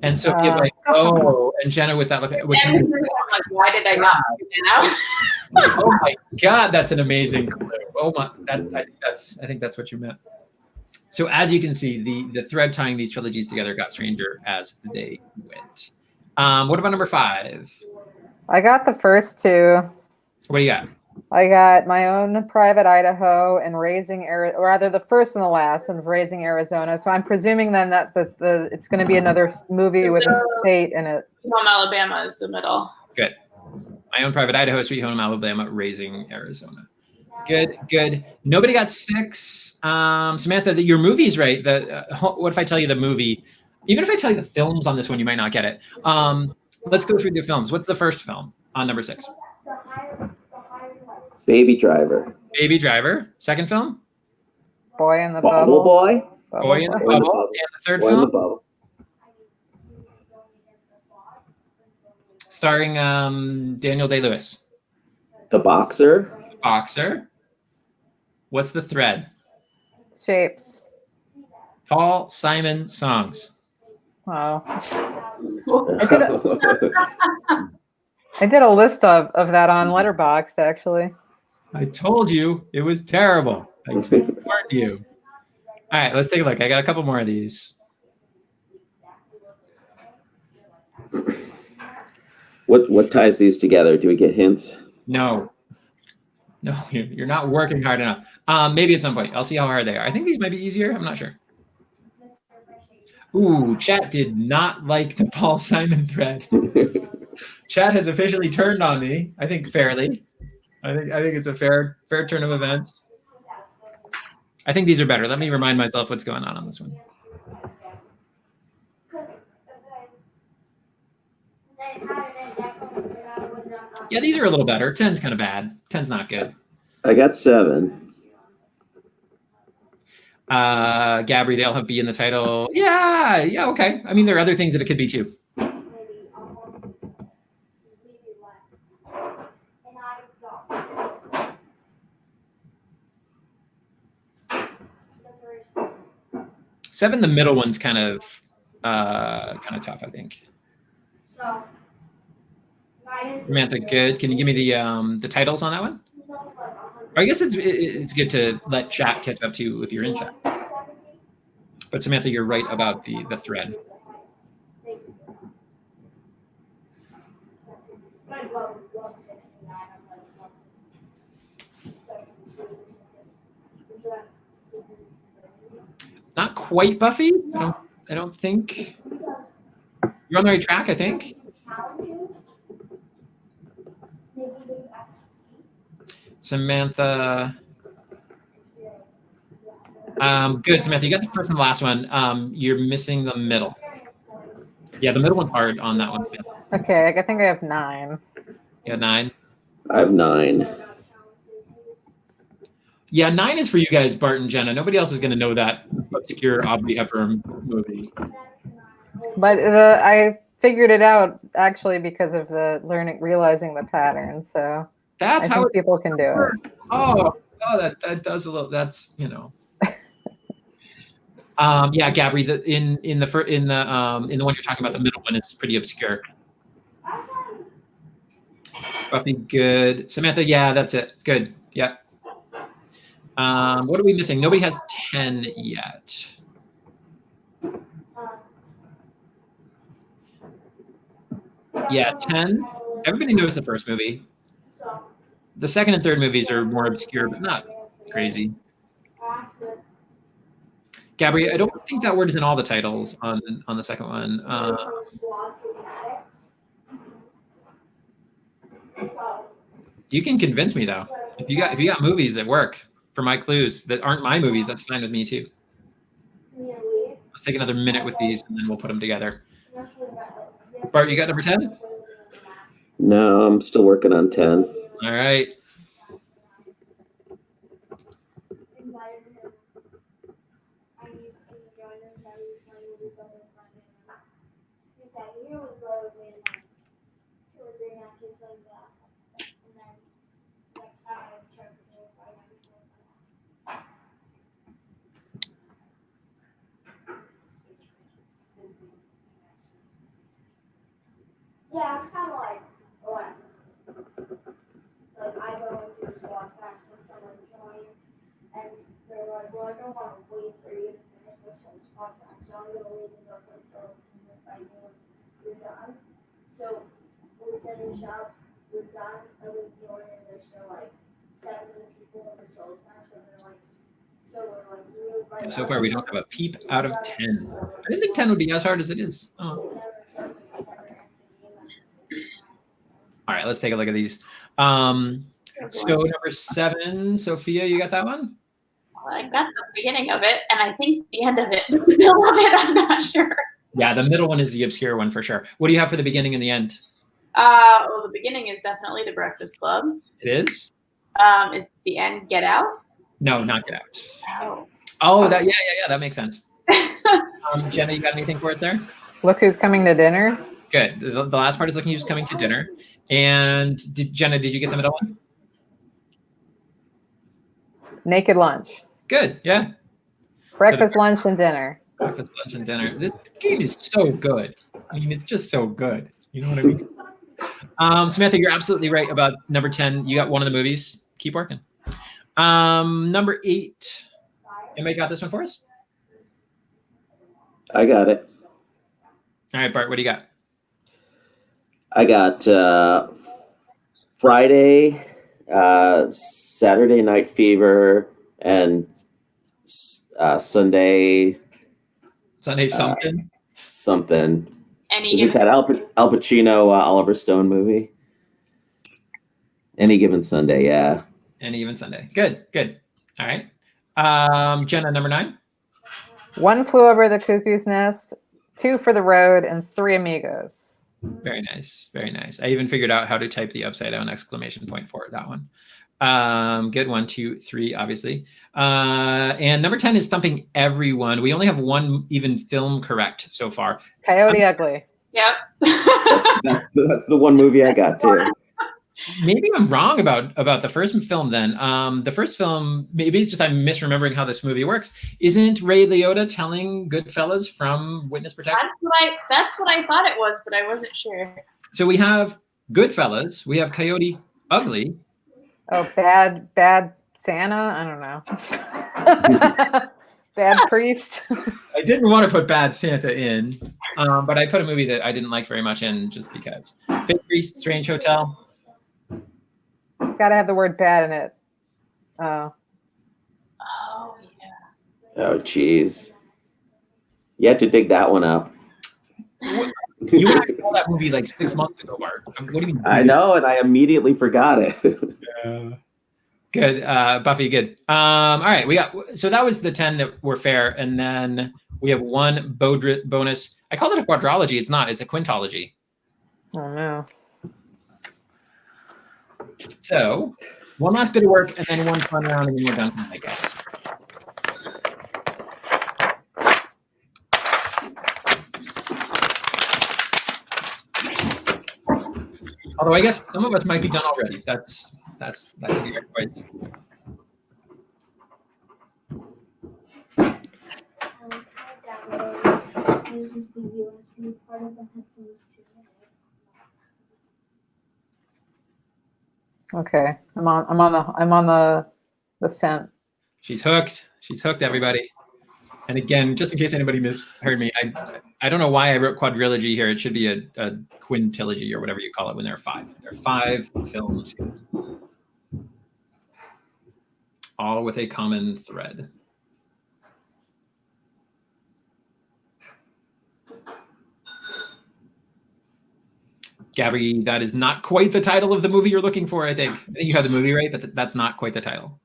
And Sophia, Oh, and Jenna with that look. Which And I'm like, why did I not figure that out? oh my God, that's an amazing clue. Oh my, I think that's what you meant. So as you can see, the thread tying these trilogies together got stranger as they went. What about number 5? I got the first two. What do you got? I got My Own Private Idaho and Raising Arizona, or rather the first and the last of Raising Arizona. So I'm presuming then that it's going to be another movie with a state in it. Home Alabama is the middle. Good. My Own Private Idaho, Sweet Home Alabama, Raising Arizona. Good. Nobody got 6. Samantha, your movie's right. What if I tell you the movie? Even if I tell you the films on this one, you might not get it. Let's go through the films. What's the first film on number 6? Baby Driver. Baby Driver. Second film? Boy in the Bubble Bubble. Boy. Boy in the Bubble. And the third Boy in the film? Bubble. Starring Daniel Day-Lewis. The Boxer. Boxer. What's the thread? Shapes. Paul Simon songs. Oh. I did a list of that on Letterboxd, actually. I told you it was terrible. I warned you. All right, let's take a look. I got a couple more of these. What ties these together? Do we get hints? No, you're not working hard enough. Maybe at some point. I'll see how hard they are. I think these might be easier. I'm not sure. Ooh, chat did not like the Paul Simon thread. Chat has officially turned on me. I think fairly. I think it's a fair turn of events. I think these are better. Let me remind myself what's going on this one. Yeah, these are a little better. 10's kind of bad. 10's not good. I got 7. Gabri, they'll have B in the title. Yeah, okay. I mean, there are other things that it could be too. Seven, the middle one's kind of tough, I think. Samantha, good. Can you give me the titles on that one? I guess it's good to let chat catch up to if you're in chat. But Samantha, you're right about the thread. Not quite Buffy. I don't think. You're on the right track, I think. Samantha. Good, Samantha. You got the first and the last one. You're missing the middle. Yeah, the middle one's hard on that one. Okay, I think I have 9. You got 9? I have 9. Yeah, 9 is for you guys, Bart and Jenna. Nobody else is going to know that obscure Audrey Hepburn movie. But I figured it out actually because of realizing the pattern. So That's I think people can do it. Oh, that does a little. That's Yeah, Gabri. In the one you're talking about, the middle one is pretty obscure. Buffy, good. Samantha, yeah, that's it. Good. Yeah. What are we missing? Nobody has 10 yet. Yeah, 10. Everybody knows the first movie. The second and third movies are more obscure, but not crazy. Gabri, I don't think that word is in all the titles on the second one. You can convince me though. If you got movies that work for my clues that aren't my movies, that's fine with me too. Let's take another minute with these and then we'll put them together. Bart, you got number 10? No, I'm still working on 10. All right. like, well, I don't want to wait for you to finish this whole podcast, so I'm gonna leave and go play solo if I do. You're done. So we finish up. We're done. And we join, and there's still like 7 people in the solo class, and they're like, so we're like, we invite And so far, we don't have a peep out of 10. I didn't think 10 would be as hard as it is. Oh. All right, let's take a look at these. So number 7, Sophia, you got that one? Well, I got the beginning of it, and I think the end of it. The middle of it, I'm not sure. Yeah, the middle one is the obscure one for sure. What do you have for the beginning and the end? Well, the beginning is definitely The Breakfast Club. It is? Is the end Get Out? No, not Get Out. Oh. Oh, that yeah, that makes sense. Jenna, you got anything for us there? Look Who's Coming to Dinner. Good. The last part is Look Who's Coming to Dinner. And Jenna, did you get the middle one? Naked Lunch. Good, yeah. Breakfast, lunch, and dinner. Breakfast, lunch, and dinner. This game is so good. I mean, it's just so good. You know what I mean? Samantha, you're absolutely right about number 10. You got one of the movies. Keep working. Number 8. Anybody got this one for us? I got it. All right, Bart, what do you got? I got Friday, Saturday Night Fever, and Sunday something. Something. Any Is it that Al Pacino Oliver Stone movie? Any Given Sunday, yeah. Any Given Sunday. Good. All right. Jenna, number 9. One Flew Over the Cuckoo's Nest, 2 for the Road, and 3 Amigos. Very nice. I even figured out how to type the upside down exclamation point for that one. Good. 1, 2, 3, obviously. And number 10 is Stumping Everyone. We only have one even film correct so far. Coyote Ugly. Yep. That's the one movie I got too. Maybe I'm wrong about the first film then. The first film, maybe it's just I'm misremembering how this movie works. Isn't Ray Liotta telling Goodfellas from Witness Protection? That's what I thought it was, but I wasn't sure. So we have Goodfellas, we have Coyote Ugly. Oh, bad Santa? I don't know. Bad Priest. I didn't want to put Bad Santa in, but I put a movie that I didn't like very much in just because. Fake Priest, Strange Hotel. It's got to have the word bad in it. Oh, yeah. Oh, jeez. You had to dig that one up. You and I saw that movie like 6 months ago, Bart. What do you mean? I know, and I immediately forgot it. Good. Buffy, good. All right, so that was the 10 that were fair, and then we have one bonus. I called it a quadrology. It's not. It's a quintology. Oh, no. So one last bit of work, and then one fun round, and then we're done, I guess. Although I guess some of us might be done already. That could be our choice. Uses the USB part of the headphones too. Okay, I'm on the scent. She's hooked. She's hooked, everybody. And again, just in case anybody misheard me, I don't know why I wrote quadrilogy here. It should be a quintilogy or whatever you call it when there are 5. There are 5 films, all with a common thread. Gabby, that is not quite the title of the movie you're looking for, I think. I think you have the movie right, but that's not quite the title.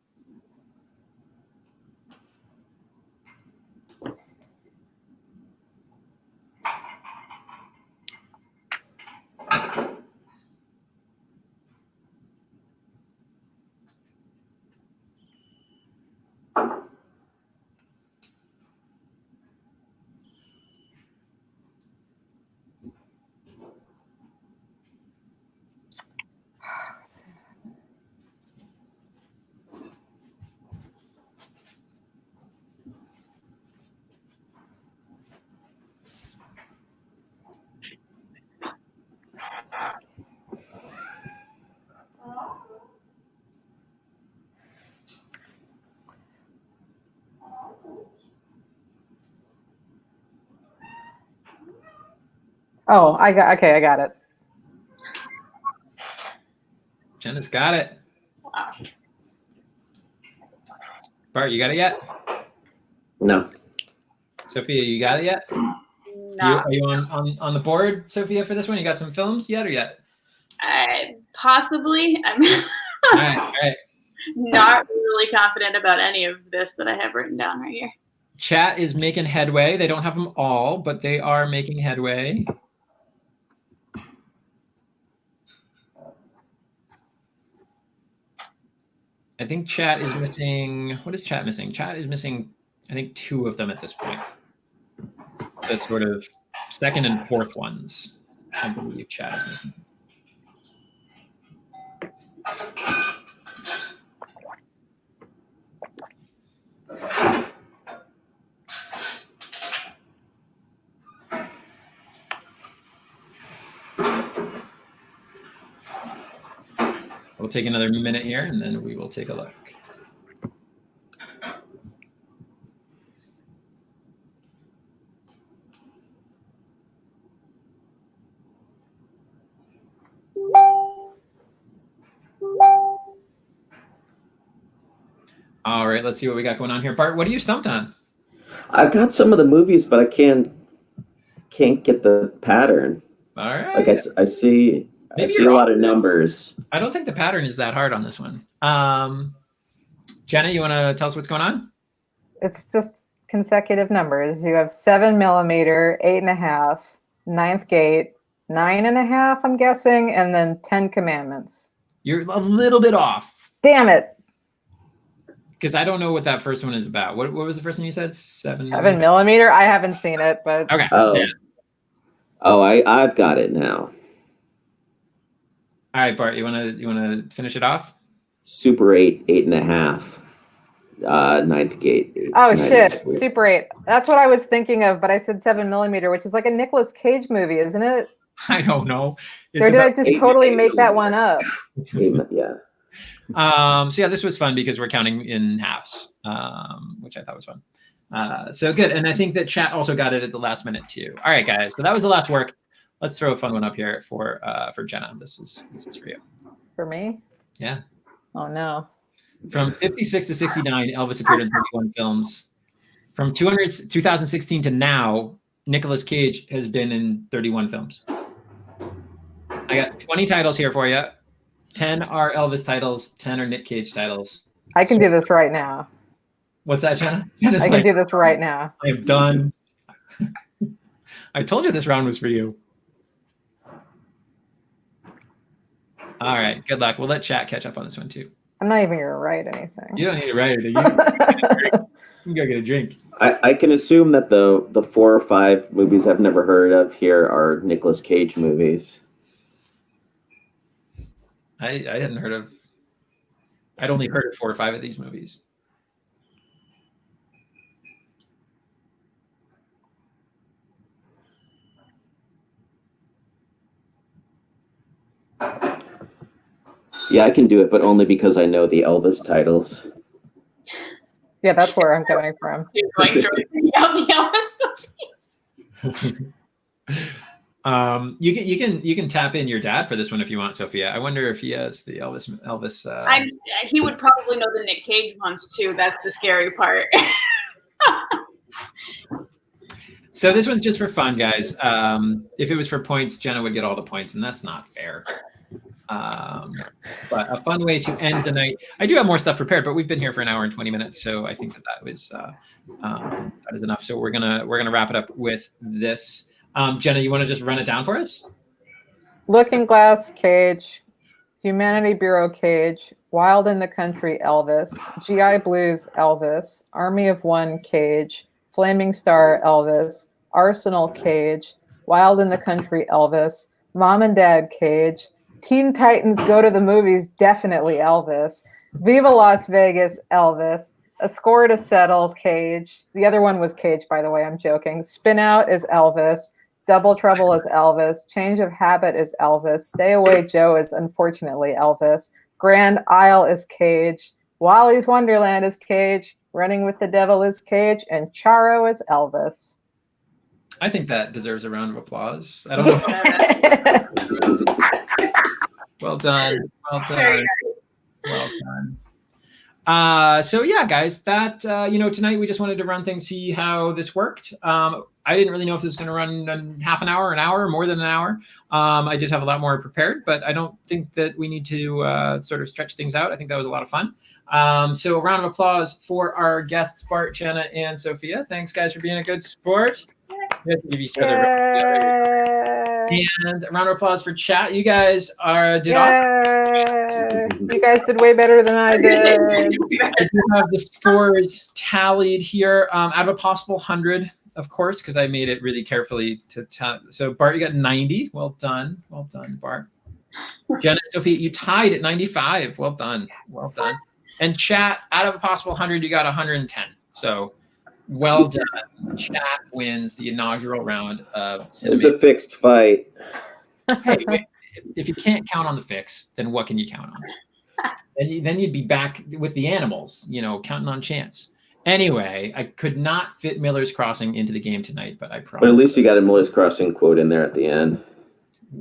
Oh, I got it. Jenna's got it. Wow. Bart, you got it yet? No. Sophia, you got it yet? No. Are you on the board, Sophia, for this one? You got some films yet or yet? Possibly. I'm All right. not really confident about any of this that I have written down right here. Chat is making headway. They don't have them all, but they are making headway. I think chat is missing. What is chat missing? Chat is missing, I think, 2 of them at this point. The sort of second and fourth ones, I believe chat is missing. We'll take another minute here, and then we will take a look. All right, let's see what we got going on here. Bart, what are you stumped on? I've got some of the movies, but I can't get the pattern. All right. Like I see a lot of numbers. I don't think the pattern is that hard on this one. Jenna, you want to tell us what's going on? It's just consecutive numbers. You have 7 millimeter, 8.5, 9th gate, 9.5, I'm guessing, and then 10 commandments. You're a little bit off. Damn it. Because I don't know what that first one is about. What was the first one you said? 7 millimeter? I haven't seen it, but okay. Oh, Yeah. oh, I've got it now. All right, Bart, you wanna finish it off? Super 8, 8.5. 9th gate. Oh shit, Super 8. That's what I was thinking of, but I said 7 millimeter, which is like a Nicolas Cage movie, isn't it? I don't know. Or did I just totally make that one up? Yeah. So yeah, this was fun because we're counting in halves, which I thought was fun. So good, and I think that chat also got it at the last minute too. All right, guys. So that was the last work. Let's throw a fun one up here for Jenna. This is for you. For me? Yeah. Oh no. From 56 to 69, Elvis appeared in 31 films. From 2016 to now, Nicolas Cage has been in 31 films. I got 20 titles here for you. 10 are Elvis titles, 10 are Nick Cage titles. I can do this right now. What's that, Jenna? I can do this right now. I am done. I told you this round was for you. All right, good luck. We'll let chat catch up on this one too. I'm not even gonna write anything. You don't need to write it. You can go get a drink. I can assume that the 4 or 5 movies I've never heard of here are Nicolas Cage movies. I hadn't heard of. I'd only heard of 4 or 5 of these movies. Yeah, I can do it, but only because I know the Elvis titles. Yeah, that's where I'm coming from. You're going to bring out the Elvis movies. You can tap in your dad for this one if you want, Sophia. I wonder if he has the Elvis. He would probably know the Nick Cage ones too. That's the scary part. So this one's just for fun, guys. If it was for points, Jenna would get all the points, and that's not fair. But a fun way to end the night. I do have more stuff prepared, but we've been here for an hour and 20 minutes, so I think that was that is enough. So we're gonna wrap it up with this. Jenna, you want to just run it down for us? Looking Glass Cage, Humanity Bureau Cage, Wild in the Country Elvis, GI Blues Elvis, Army of One Cage, Flaming Star Elvis, Arsenal Cage, Wild in the Country Elvis, Mom and Dad Cage, Teen Titans Go to the Movies, definitely Elvis, Viva Las Vegas Elvis, A Score to Settle Cage. The other one was Cage, by the way, I'm joking. Spin Out is Elvis. Double Trouble is Elvis. Change of Habit is Elvis. Stay Away Joe is unfortunately Elvis. Grand Isle is Cage. Wally's Wonderland is Cage. Running with the Devil is Cage. And Charo is Elvis. I think that deserves a round of applause. I don't know. Well done. Well done. Well done. So yeah, guys, that tonight we just wanted to run things, see how this worked. I didn't really know if this was going to run half an hour, more than an hour. I did have a lot more prepared, but I don't think that we need to sort of stretch things out. I think that was a lot of fun. So a round of applause for our guests, Bart, Jenna, and Sophia. Thanks, guys, for being a good sport. Give each other and a round of applause for chat. You guys did awesome. You guys did way better than I did. I do have the scores tallied here out of a possible 100, of course, because I made it really carefully to so Bart, you got 90. Well done, Bart. Jenna and Sophia, you tied at 95. Well done, well done. And chat, out of a possible 100, you got 110. So well done. Chat wins the inaugural round of CineMavens. It was a fixed fight. Hey, wait, if you can't count on the fix, then what can you count on? Then you'd be back with the animals, counting on chance. Anyway, I could not fit Miller's Crossing into the game tonight, but I promise. But at least you got a Miller's Crossing quote in there at the end.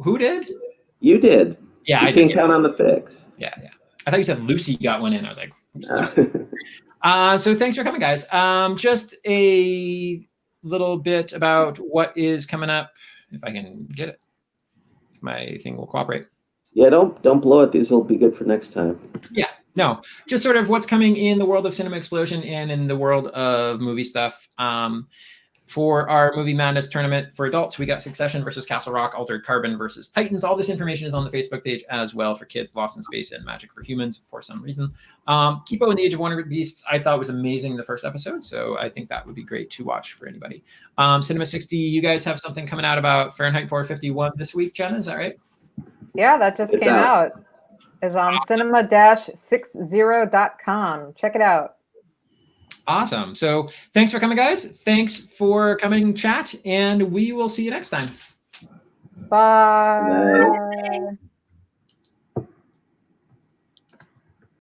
Who did? You did. Yeah, I can't count on the fix. Yeah. I thought you said Lucy got one in. I was like, who's Lucy? So thanks for coming, guys. Just a little bit about what is coming up, if I can get it. If my thing will cooperate. Yeah, don't blow it. These will be good for next time. Yeah, no, just sort of what's coming in the world of Cinema Explosion and in the world of movie stuff. For our Movie Madness tournament for adults, we got Succession versus Castle Rock, Altered Carbon versus Titans. All this information is on the Facebook page as well for kids, Lost in Space and Magic for Humans for some reason. Kipo and the Age of Wonder Beasts, I thought was amazing the first episode, so I think that would be great to watch for anybody. Cinema 60, you guys have something coming out about Fahrenheit 451 this week, Jenna, is that right? Yeah, that just came out. It's on cinema-60.com. Check it out. Awesome. So thanks for coming, guys. Thanks for coming, chat, and we will see you next time. Bye.